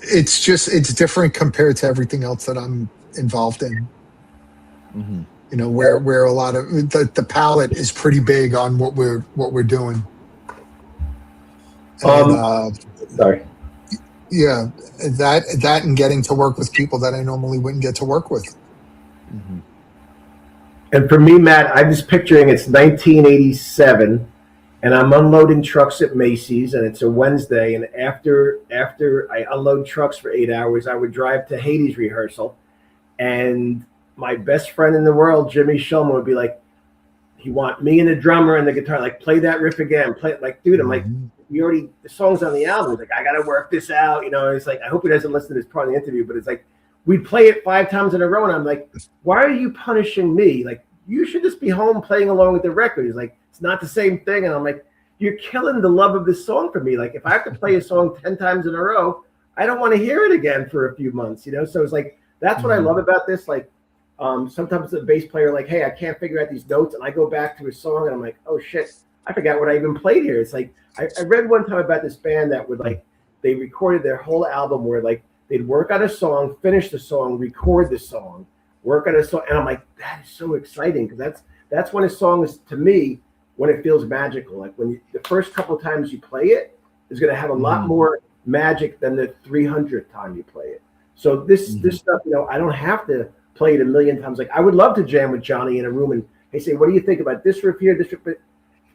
it's different compared to everything else that I'm involved in. Mm-hmm. Where a lot of the palette is pretty big on what we're doing. Sorry. Yeah, that and getting to work with people that I normally wouldn't get to work with. Mm-hmm. And for me, Matt, I'm just picturing it's 1987, and I'm unloading trucks at Macy's, and it's a Wednesday, and after I unload trucks for 8 hours, I would drive to Hades rehearsal, and my best friend in the world, Jimmy Shulman, would be like, he want me and the drummer and the guitar, like, play that riff again, play it. Like, dude, I'm like, the song's on the album. He's like, I got to work this out. It's like, I hope he doesn't listen to this part of the interview, but it's like, we'd play it 5 times in a row. And I'm like, why are you punishing me? Like, you should just be home playing along with the record. He's like, it's not the same thing. And I'm like, you're killing the love of this song for me. Like, if I have to play a song 10 times in a row, I don't want to hear it again for a few months, So it's like, that's what I love about this. Like, sometimes the bass player, like, hey, I can't figure out these notes, and I go back to a song and I'm like, oh shit, I forgot what I even played here. It's like, I read one time about this band that would, like, they recorded their whole album where, like, they'd work on a song, finish the song, record the song, work on a song, and I'm like, that is so exciting, because that's when a song is, to me, when it feels magical. Like, when the first couple of times you play it is going to have a lot more magic than the 300th time you play it. So this stuff, I don't have to play it a million times. Like, I would love to jam with Johnny in a room and hey, say, what do you think about this riff here, this riff? But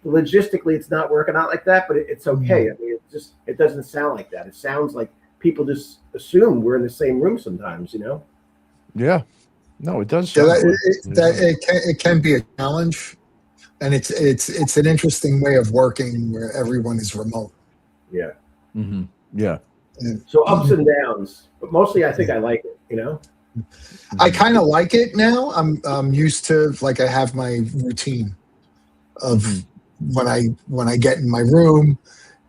logistically, it's not working out like that, but it's okay. I mean, it doesn't sound like that. It sounds like people just assume we're in the same room sometimes, Yeah. No, it does. It can be a challenge, and it's an interesting way of working where everyone is remote. Yeah. Mm-hmm. Yeah. So ups and downs, but mostly I think I like it, I kind of like it now. I'm used to, like, I have my routine of when I get in my room,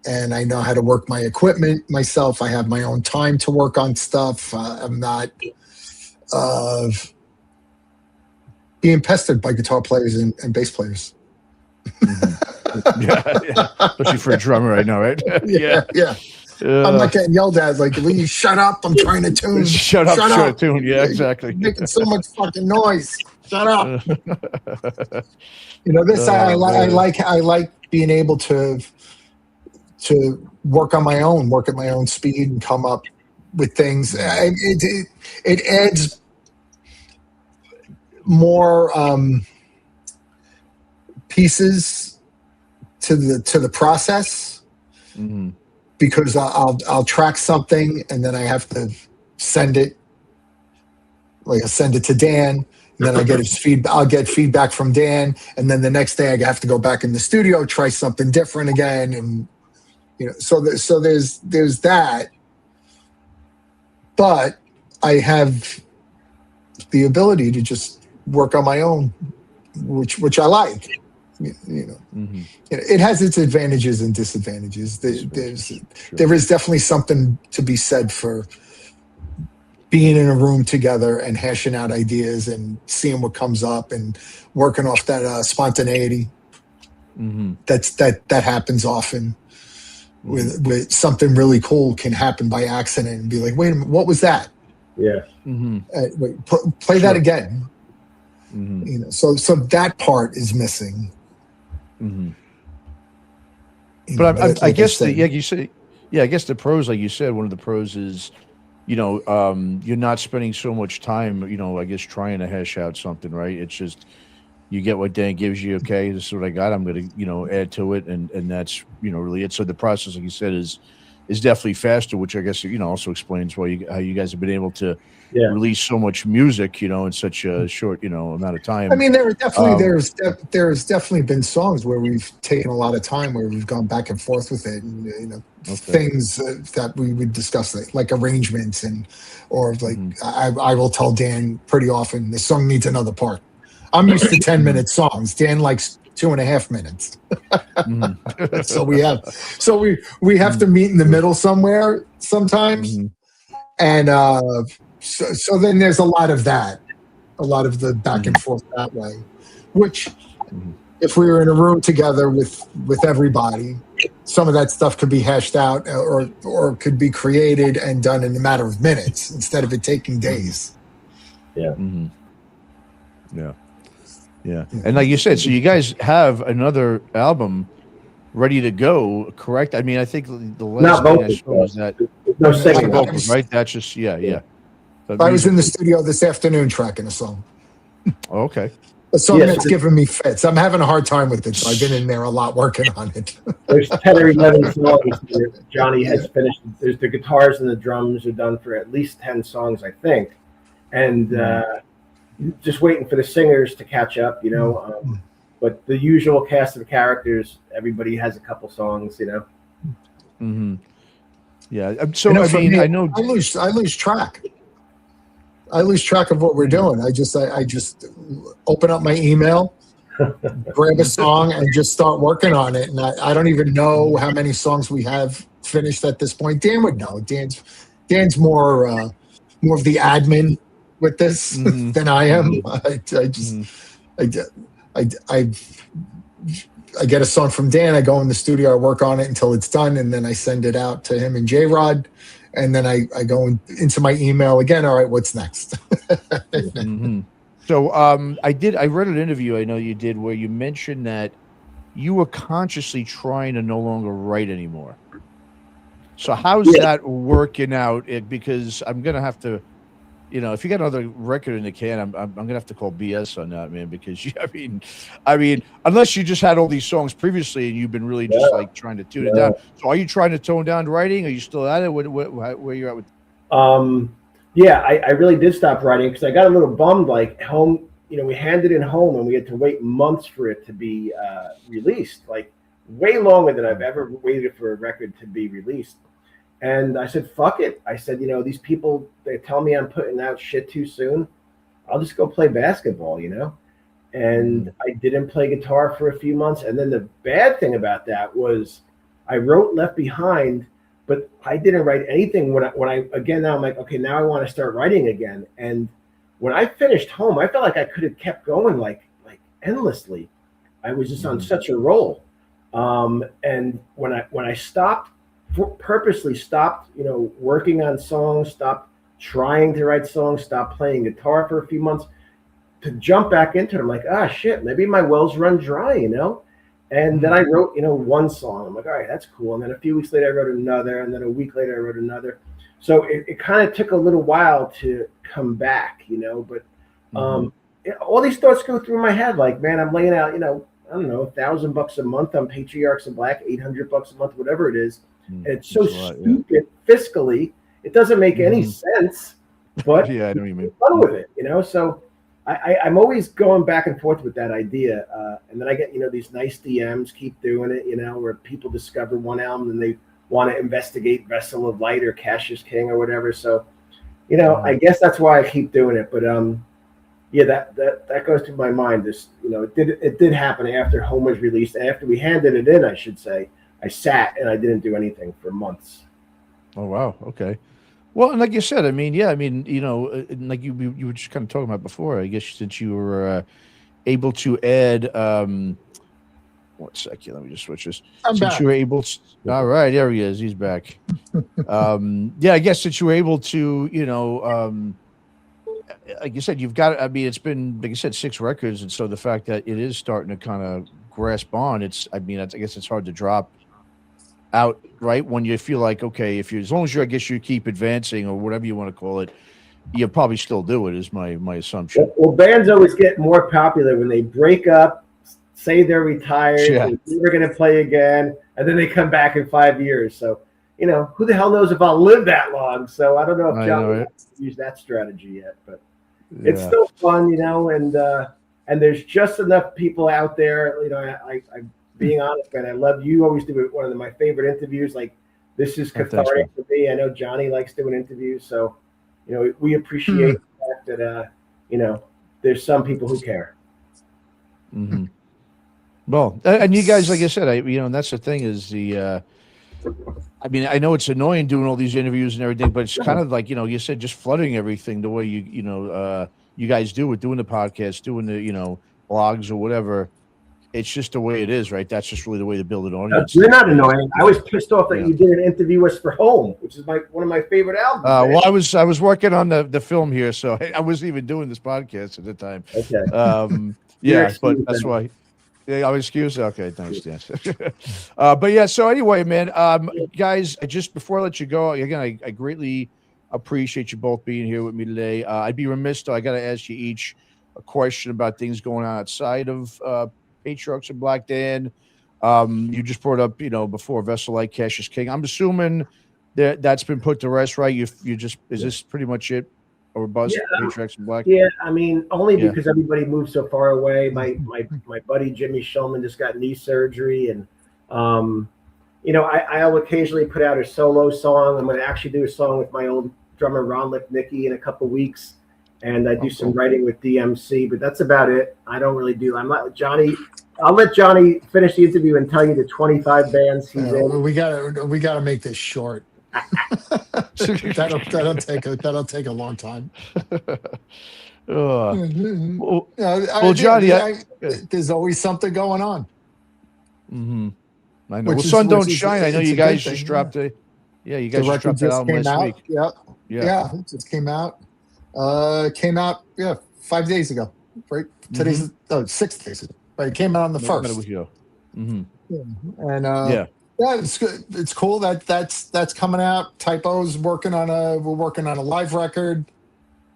and I know how to work my equipment myself. I have my own time to work on stuff. I'm not being pestered by guitar players and bass players. Yeah, especially for a drummer, I know, right? Yeah. I'm not getting yelled at, like, will you shut up? I'm trying to tune. Shut up, tune. Yeah, exactly. You're making so much fucking noise. Shut up. This I like being able to work on my own, work at my own speed, and come up with things. It adds more pieces to the process, because I'll track something and then I have to send it. Like I send it to Dan, and then I get his feedback. I'll get feedback from Dan, and then the next day I have to go back in the studio, try something different again, and so there's that. But I have the ability to just work on my own, which I like. It has its advantages and disadvantages. There is definitely something to be said for being in a room together and hashing out ideas and seeing what comes up and working off that spontaneity. That happens often. With something really cool can happen by accident and be like, wait a minute, what was that? Yeah. Wait, play that again. So that part is missing. But I guess I guess the pros, like you said, one of the pros is, you're not spending so much time, I guess trying to hash out something, right? It's just, you get what Dan gives you. Okay, this is what I got. I'm going to, add to it. And that's, really it. So the process, like you said, is definitely faster, which I guess, also explains how you guys have been able to release so much music, in such a short, amount of time. I mean, there's definitely been songs where we've taken a lot of time, where we've gone back and forth with it, and things that we would discuss, like arrangements, or I will tell Dan pretty often, this song needs another part. I'm used to 10-minute songs. Dan likes 2.5 minutes. So we have to meet in the middle somewhere sometimes, and so then there's a lot of that, a lot of the back and forth that way, which if we were in a room together with everybody, some of that stuff could be hashed out or could be created and done in a matter of minutes instead of it taking days. Yeah. Yeah. And like you said, so you guys have another album ready to go, correct? I mean, I think the last thing I saw was that no second vocals, right? That's just I was in the studio this afternoon tracking a song. Oh, okay. A song that's giving me fits. I'm having a hard time with it, so I've been in there a lot working on it. There's 10 or 11 songs that Johnny has finished. There's the guitars and the drums are done for at least 10 songs, I think. And just waiting for the singers to catch up, but the usual cast of characters, everybody has a couple songs, Yeah. So I know I lose track. I lose track of what we're doing. I just open up my email, grab a song, and just start working on it. And I don't even know how many songs we have finished at this point. Dan would know. Dan's more of the admin with this than I am. I get a song from Dan. I go in the studio. I work on it until it's done, and then I send it out to him and J-Rod. And then I go into my email again. All right, what's next? So I read an interview I know you did where you mentioned that you were consciously trying to no longer write anymore. So how's that working out? Because I'm gonna have to, if you got another record in the can, I'm gonna have to call BS on that, man. Because I mean, unless you just had all these songs previously and you've been really just like trying to tune it down. So are you trying to tone down writing? Are you still at it? Where you're at with? I really did stop writing because I got a little bummed. Like home, we handed in home and we had to wait months for it to be released. Like way longer than I've ever waited for a record to be released. And I said, fuck it. I said, these people, they tell me I'm putting out shit too soon. I'll just go play basketball, And I didn't play guitar for a few months. And then the bad thing about that was I wrote Left Behind, but I didn't write anything when I again, now I'm like, okay, now I want to start writing again. And when I finished Home, I felt like I could have kept going like endlessly. I was just on such a roll. And when I stopped, purposely stopped, working on songs, stopped trying to write songs, stopped playing guitar for a few months. to jump back into it, I'm like, shit, maybe my wells run dry, And then I wrote, one song. I'm like, all right, that's cool. And then a few weeks later, I wrote another. And then a week later, I wrote another. So it kind of took a little while to come back, But all these thoughts go through my head. Like, man, I'm laying out, I don't know, $1,000 a month on Patriarchs In Black, $800 a month, whatever it is. And it's so stupid fiscally. It doesn't make any sense. But yeah, I know what you mean. Fun with it, So I'm always going back and forth with that idea. And then I get, these nice DMs, keep doing it, where people discover one album and they want to investigate Vessel of Light or Cash is King or whatever. So, I guess that's why I keep doing it. But yeah, that goes through my mind. This, it did happen after Home was released. After we handed it in, I should say, I sat and I didn't do anything for months. Oh, wow. Okay. Well, and like you said, like you were just kind of talking about before, I guess, since you were able to add, 1 second, let me just switch this. I'm since back. You were able to, all right, there he is. He's back. Yeah, I guess that you were able to, like you said, you've got, it's been, like you said, 6 records. And so the fact that it is starting to kind of grasp on, I guess it's hard to drop out, right? When you feel like, okay, as long as I guess you keep advancing or whatever you want to call it, you'll probably still do it, is my assumption. Well, bands always get more popular when they break up, say they're retired, they're never going to play again, and then they come back in 5 years. So, who the hell knows if I'll live that long? So I don't know if John wants to use that strategy yet, but it's still fun, and there's just enough people out there, I being honest, man, I love you. Always do one of my favorite interviews. Like, this is cathartic for me. I know Johnny likes doing interviews, so we appreciate the fact that there's some people who care. Mm-hmm. Well, and you guys, like I said, and that's the thing is I know it's annoying doing all these interviews and everything, but it's kind of like you said, just flooding everything the way you guys do with doing the podcast, doing the blogs or whatever. It's just the way it is, right? That's just really the way to build an audience. You're not annoying. I was pissed off that you didn't interview us for Home, which is one of my favorite albums. Well, I was working on the film here, so I wasn't even doing this podcast at the time. Okay. Yeah, but that's why. Yeah, I'm excused. Okay, thanks, Dan. But yeah, so anyway, man, guys, just before I let you go, again, I greatly appreciate you both being here with me today. I'd be remiss, though. I got to ask you each a question about things going on outside of Patriarchs In Black. Dan, you just brought up, before Vessel Light, Cash is King. I'm assuming that's been put to rest, right? Is this pretty much it? Or buzz Patriarchs In Black? Yeah, only because everybody moved so far away. My buddy Jimmy Shulman just got knee surgery, and I'll occasionally put out a solo song. I'm going to actually do a song with my old drummer Ron Lipnicki in a couple weeks, and I do some writing with DMC. But that's about it. I don't really do. I'm not Johnny. I'll let Johnny finish the interview and tell you the 25 bands he's in. We gotta make this short. that'll take a long time. Well, Johnny, there's always something going on. Mm-hmm. I know. Sun Don't Shine. I know you guys just dropped you guys just dropped that album last week. Yeah, it just came out. Came out 5 days ago. Right, today's 6 days ago. Right, it came out on the 1st. About a week ago. Mm-hmm. And yeah, it's good. It's cool that's coming out. Typo's we're working on a live record.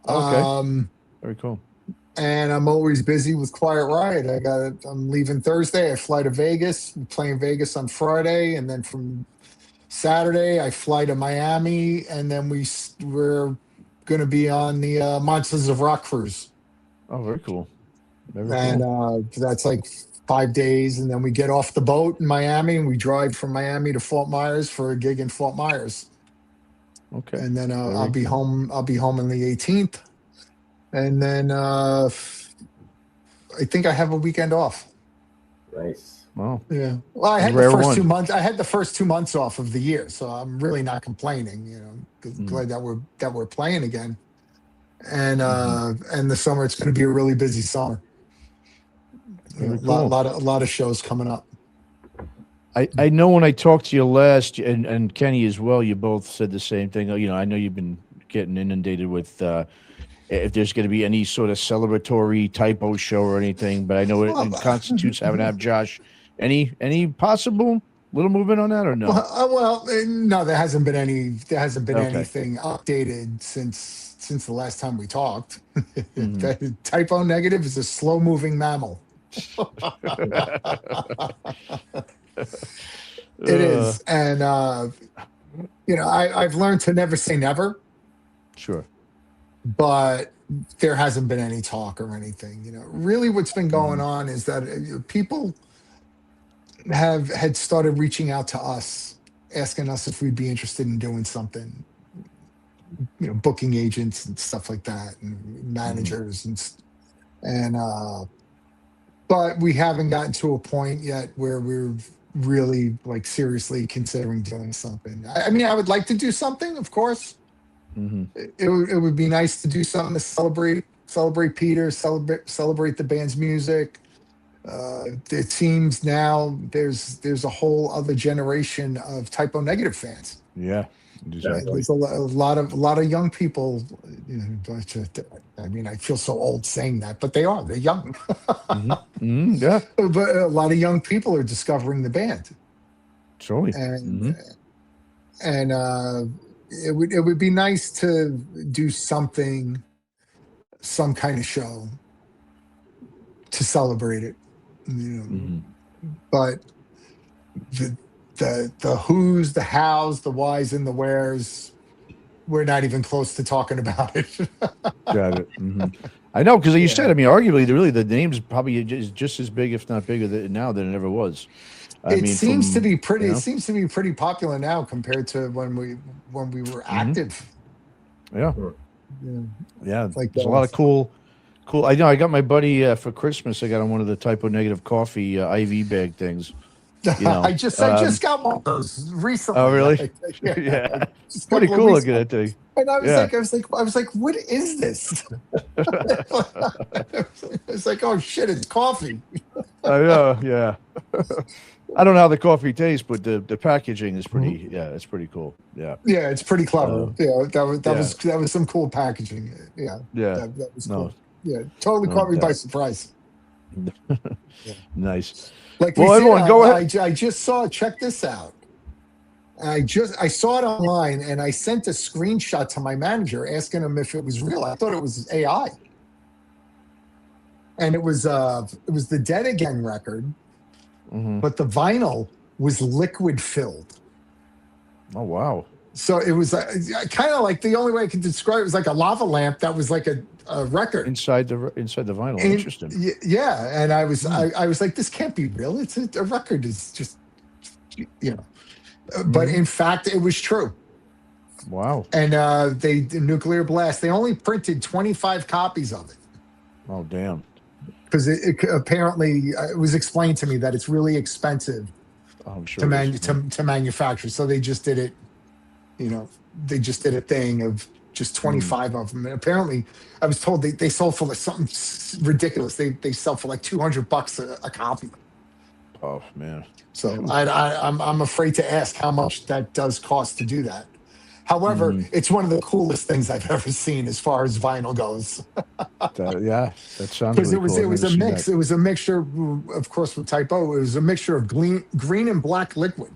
Okay. Very cool. And I'm always busy with Quiet Riot. I'm leaving Thursday. I fly to Vegas. I'm playing Vegas on Friday, and then from Saturday I fly to Miami, and then we're going to be on the Monsters of Rock cruise. Oh, very cool. That's like 5 days, and then we get off the boat in Miami and we drive from Miami to Fort Myers for a gig in Fort Myers. Okay. And then I'll be home on the 18th, and then I think I have a weekend off. Nice. Wow. Yeah. Well, I had the first 2 months off of the year, so I'm really not complaining. Glad that we're playing again, and the summer it's going to be a really busy summer. A lot of shows coming up. I know when I talked to you last, and Kenny as well, you both said the same thing. I know you've been getting inundated with if there's going to be any sort of celebratory typo show or anything. But I know it constitutes having to have Josh. Any possible little movement on that or no? No, there hasn't been any. There hasn't been anything updated since the last time we talked. The typo negative is a slow moving mammal. It is, and I've learned to never say never. Sure. But there hasn't been any talk or anything. Really what's been going on is that people had started reaching out to us, asking us if we'd be interested in doing something, booking agents and stuff like that, and managers but we haven't gotten to a point yet where we're really like seriously considering doing something. I mean, I would like to do something, of course. It would be nice to do something to celebrate Peter, celebrate the band's music. It seems now there's a whole other generation of typo negative fans. Yeah, exactly. There's a lot of young people. I mean, I feel so old saying that, but they're young. Yeah, but a lot of young people are discovering the band. Totally. And it would be nice to do some kind of show to celebrate it, but the who's, the hows, the whys, and the wheres, we're not even close to talking about it. Got it. I know, because you said, I mean, arguably, the name's probably just as big, if not bigger, now than it ever was. It seems to be pretty popular now compared to when we were active. Yeah. Like there's a lot of cool. I know. I got my buddy for Christmas. I got him one of the typo negative coffee IV bag things. I just got one of those recently. Oh, really? Yeah. It's pretty cool looking at that thing. And I was like, what is this? It's like, oh shit, it's coffee. I know. Yeah. I don't know how the coffee tastes, but the packaging is pretty. Yeah, it's pretty cool. Yeah. Yeah, it's pretty clever. That was some cool packaging. Yeah. Yeah. That was cool. Yeah, totally caught me by surprise. Nice. Like, everyone, go ahead. I just saw. Check this out. I saw it online, and I sent a screenshot to my manager asking him if it was real. I thought it was AI, and it was the Dead Again record, but the vinyl was liquid filled. Oh wow! So it was kind of like, the only way I can describe it was like a lava lamp that was like a record inside the vinyl. Interesting. Yeah, and I was like, this can't be real. It's a record. It's just But in fact, it was true. Wow. And they Nuclear Blast. They only printed 25 copies of it. Oh damn. Because it apparently it was explained to me that it's really expensive to manufacture. So they just did it. They just did a thing of just 25 of them. And apparently, I was told they sold for like something ridiculous. They sell for like $200 a copy. Oh man. So I'm afraid to ask how much that does cost to do that. However, it's one of the coolest things I've ever seen as far as vinyl goes. That sounds because really cool. It was a mix. It was a mixture, of course, with typo. It was a mixture of green and black liquid.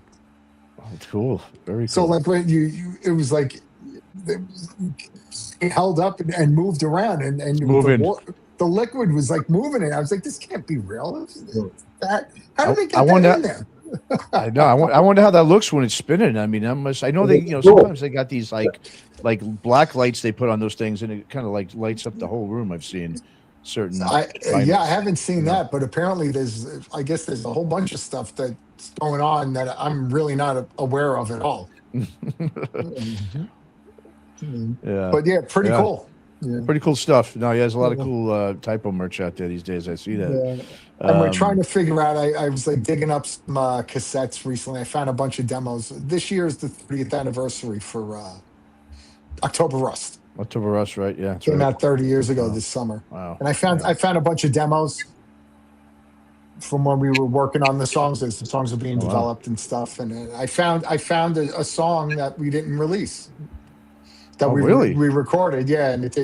Oh, it's cool. Very cool. So like when it was like it held up and moved around, and the liquid was like moving it. I was like, this can't be real. How did they get that in there? I know. I wonder how that looks when it's spinning. I mean, I know they, sometimes they got these like black lights they put on those things, and it kind of like lights up the whole room. I've seen certain. I haven't seen that, but apparently there's a whole bunch of stuff that's going on that I'm really not aware of at all. Yeah, but pretty cool. Yeah. Pretty cool stuff. No, he has a lot of cool typo merch out there these days. I see that. Yeah. And we're trying to figure out. I was like digging up some cassettes recently. I found a bunch of demos. This year is the 30th anniversary for October Rust. October Rust, right? Yeah, came out 30 years ago this summer. Wow. And I found a bunch of demos from when we were working on the songs as the songs were being developed and stuff. And I found a song that we didn't release. that Oh, we really? we recorded. Yeah, and it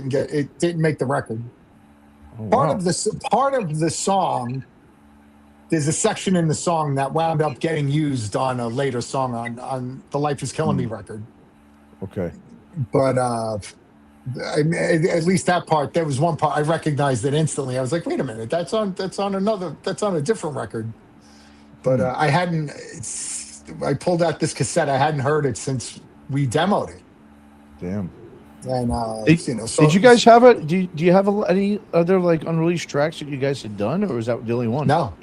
didn't make the record. Oh, Part wow. of the song, there's a section in the song that wound up getting used on a later song on the Life Is Killing Me record. Okay. But at least that part, there was one part I recognized it instantly. I was like, wait a minute, that's on a different record. But I pulled out this cassette. I hadn't heard it since we demoed it. Damn. And Did you guys have it? Do you have any other like unreleased tracks that you guys had done, or was that the only one? No,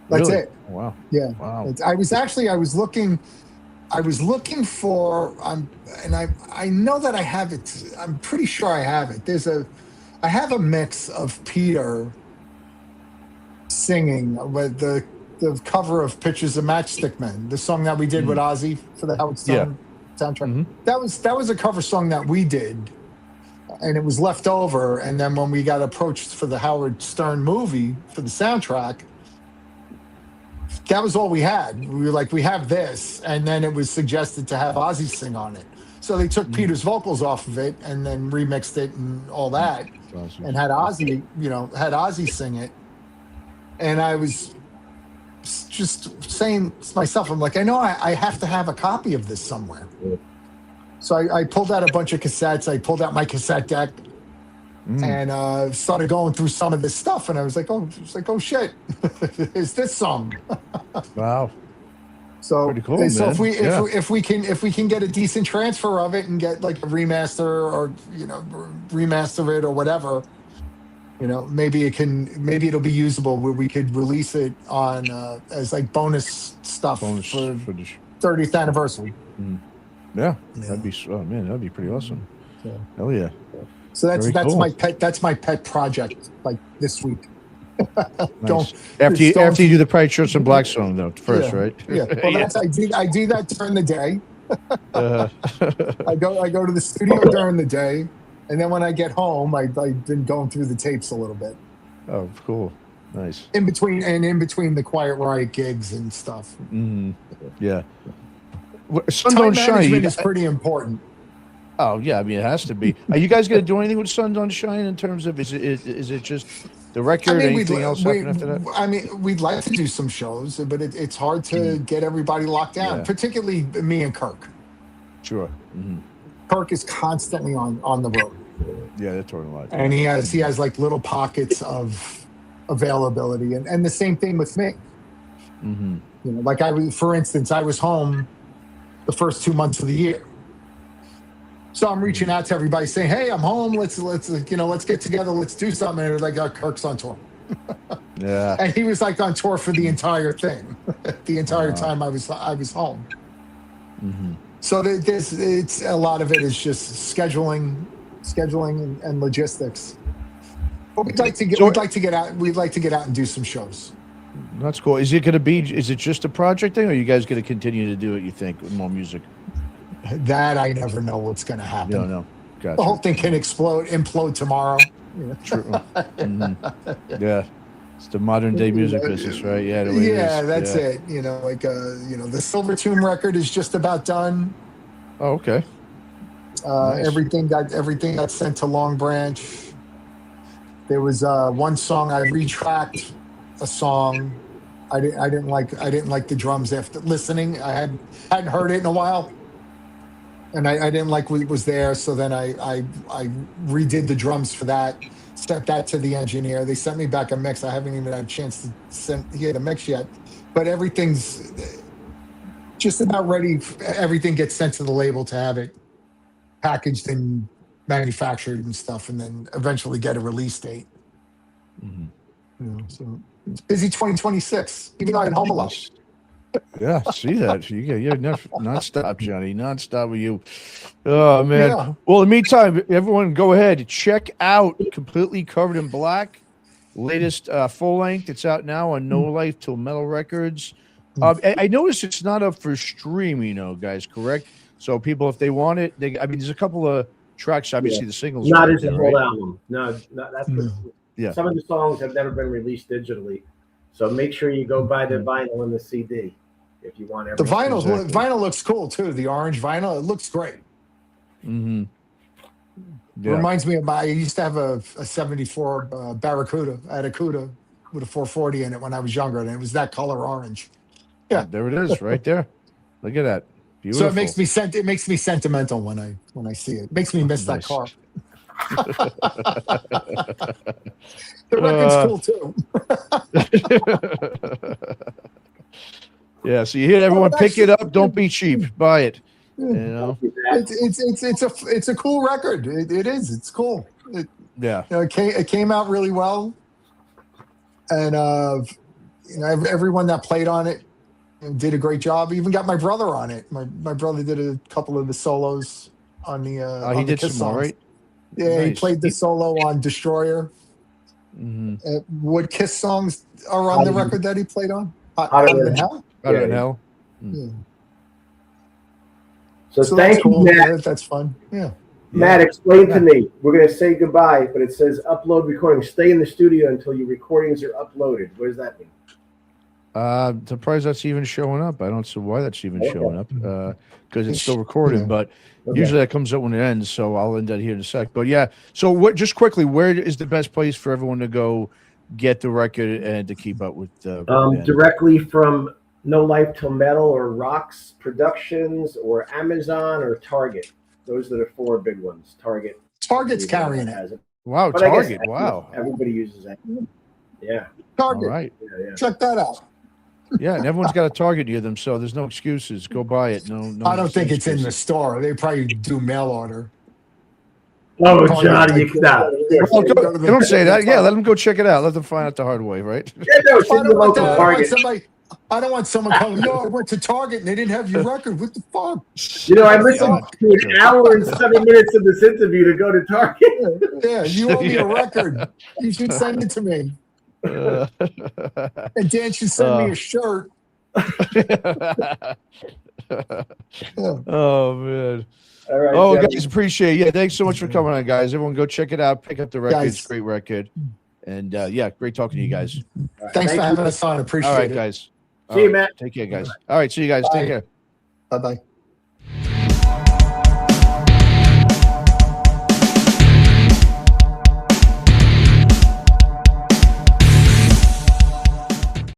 that's Really? it. Oh, wow. Yeah. Wow. I was looking for, and I know that I have it. I'm pretty sure I have it. I have a mix of Peter singing with the cover of Pictures of Matchstick Men, the song that we did with Ozzy for the Howard Stern soundtrack. That was a cover song that we did, and it was left over. And then when we got approached for the Howard Stern movie for the soundtrack, that was all we had. We were like, we have this, and then it was suggested to have Ozzy sing on it. So they took Peter's vocals off of it and then remixed it and all that, and had Ozzy sing it. And I was just saying to myself, I'm like, I know I have to have a copy of this somewhere. So I pulled out a bunch of cassettes. I pulled out my cassette deck and started going through some of this stuff. And I was like, oh shit, it's this song. Wow. So pretty cool, so man. if we can get a decent transfer of it and get like a remaster or remaster it or whatever, maybe it'll be usable where we could release it on as like bonus stuff for footage. 30th anniversary. Yeah, that'd be pretty awesome. Yeah. Hell yeah. So that's Very cool. my pet project like this week. Nice. After you do the Patriarchs In Black song though first, right? Yeah. Well, I do that during the day. I go to the studio during the day, and then when I get home, I've been going through the tapes a little bit. Oh, cool. Nice. In between the Quiet Riot gigs and stuff. Yeah. Sun Time Don't Shine management is pretty important. Oh yeah, I mean it has to be. Are you guys gonna do anything with Sun Don't Shine in terms of is it just the record? Anything else happen after that? I mean, we'd like to do some shows, but it's hard to get everybody locked down, particularly me and Kirk. Sure. Kirk is constantly on the road. Yeah, they're touring a lot. And he has like little pockets of availability, and the same thing with me. Like for instance, I was home the first 2 months of the year. So I'm reaching out to everybody saying, "Hey, I'm home. Let's get together. Let's do something." And they're like, Kirk's on tour. Yeah. And he was like on tour for the entire thing, the entire time I was home. So it's a lot of it is just scheduling and logistics. But we'd like to get out and do some shows. That's cool. Is it just a project thing, or are you guys going to continue to do it, you think, with more music? That I never know what's going to happen. You don't know. Gotcha. The whole thing can implode tomorrow. True. Yeah. It's the modern day music business, right? Yeah. The way it is. That's it. The Silver Tomb record is just about done. Oh, okay. Nice. Everything got sent to Long Branch. There was one song I retracked a song. I didn't like the drums after listening. I hadn't heard it in a while, and I didn't like what was there. So then I redid the drums for that. Sent that to the engineer. They sent me back a mix. I haven't even had a chance to hear the mix yet, but everything's just about ready. Everything gets sent to the label to have it packaged and manufactured and stuff, and then eventually get a release date. So it's busy 2026. Even though I'm home a lot. Yeah, see that. You're non-stop, Johnny. Non-stop with you. Oh, man. Yeah. Well, in the meantime, everyone go ahead. Check out Completely Covered in Black. Latest full length. It's out now on No Life Till Metal Records. I noticed it's not up for streaming, guys, correct? So people, if they want it, there's a couple of tracks, obviously the singles. Not as a whole album. No, that's yeah. Some of the songs have never been released digitally. So make sure you go buy the vinyl and the CD if you want everything. The vinyl looks cool too. The orange vinyl, it looks great. Yeah. Reminds me of I used to have a 74 Barracuda. I had a Cuda with a 440 in it when I was younger, and it was that color orange. Yeah. There it is, right there. Look at that. Beautiful. So it makes me sentimental when I see it. It makes me miss that car. The record's cool too. Yeah, so you hear everyone pick it up. Don't be cheap. Buy it. You know, it's a cool record. It is. It's cool. Yeah. It came out really well, and everyone that played on it did a great job. Even got my brother on it. My brother did a couple of the solos on the. He on the did Kiss some, songs. right? Yeah, Nice. he played the solo on Destroyer. What Kiss songs are on the record that he played on? Hotter Than Hell. Hotter Than Hell. Yeah. So that's thank cool. you, Matt. Yeah, that's fun. Yeah. Matt, explain to me. We're going to say goodbye, but it says upload recording. Stay in the studio until your recordings are uploaded. What does that mean? Surprised that's even showing up. I don't see why that's even showing up because it's still recording. But usually that comes up when it ends. So I'll end that here in a sec. But yeah. So just quickly, where is the best place for everyone to go get the record and to keep up with the band? Directly from No Life Till Metal or Rocks Productions or Amazon or Target. Those are the four big ones. Target's carrying it. Wow, But Target. I guess Wow. Everybody uses that. Yeah. Target. All right. Yeah. Check that out. Yeah, and everyone's got a Target near them, so there's no excuses. Go buy it. No. I don't think it's in the store. They probably do mail order. Oh, Johnny, you stop. Well, don't say that. Yeah, let them go check it out. Let them find out the hard way, right? Yeah, no, it's in the local Target. I don't want someone coming, I went to Target and they didn't have your record. What the fuck? I listened to an hour and 7 minutes of this interview to go to Target. Yeah, you owe me a record. You should send it to me. And Dan should send me a shirt. Oh, man. All right, oh, Jeff. guys, appreciate it. Yeah, thanks so much for coming on, guys. Everyone go check it out. Pick up the record. Guys. It's a great record. And, yeah, great talking to you guys. Thanks for having us on. Appreciate it. All right, guys. See you, Matt. Take care, guys. All right, see you guys. Bye. Take care. Bye-bye.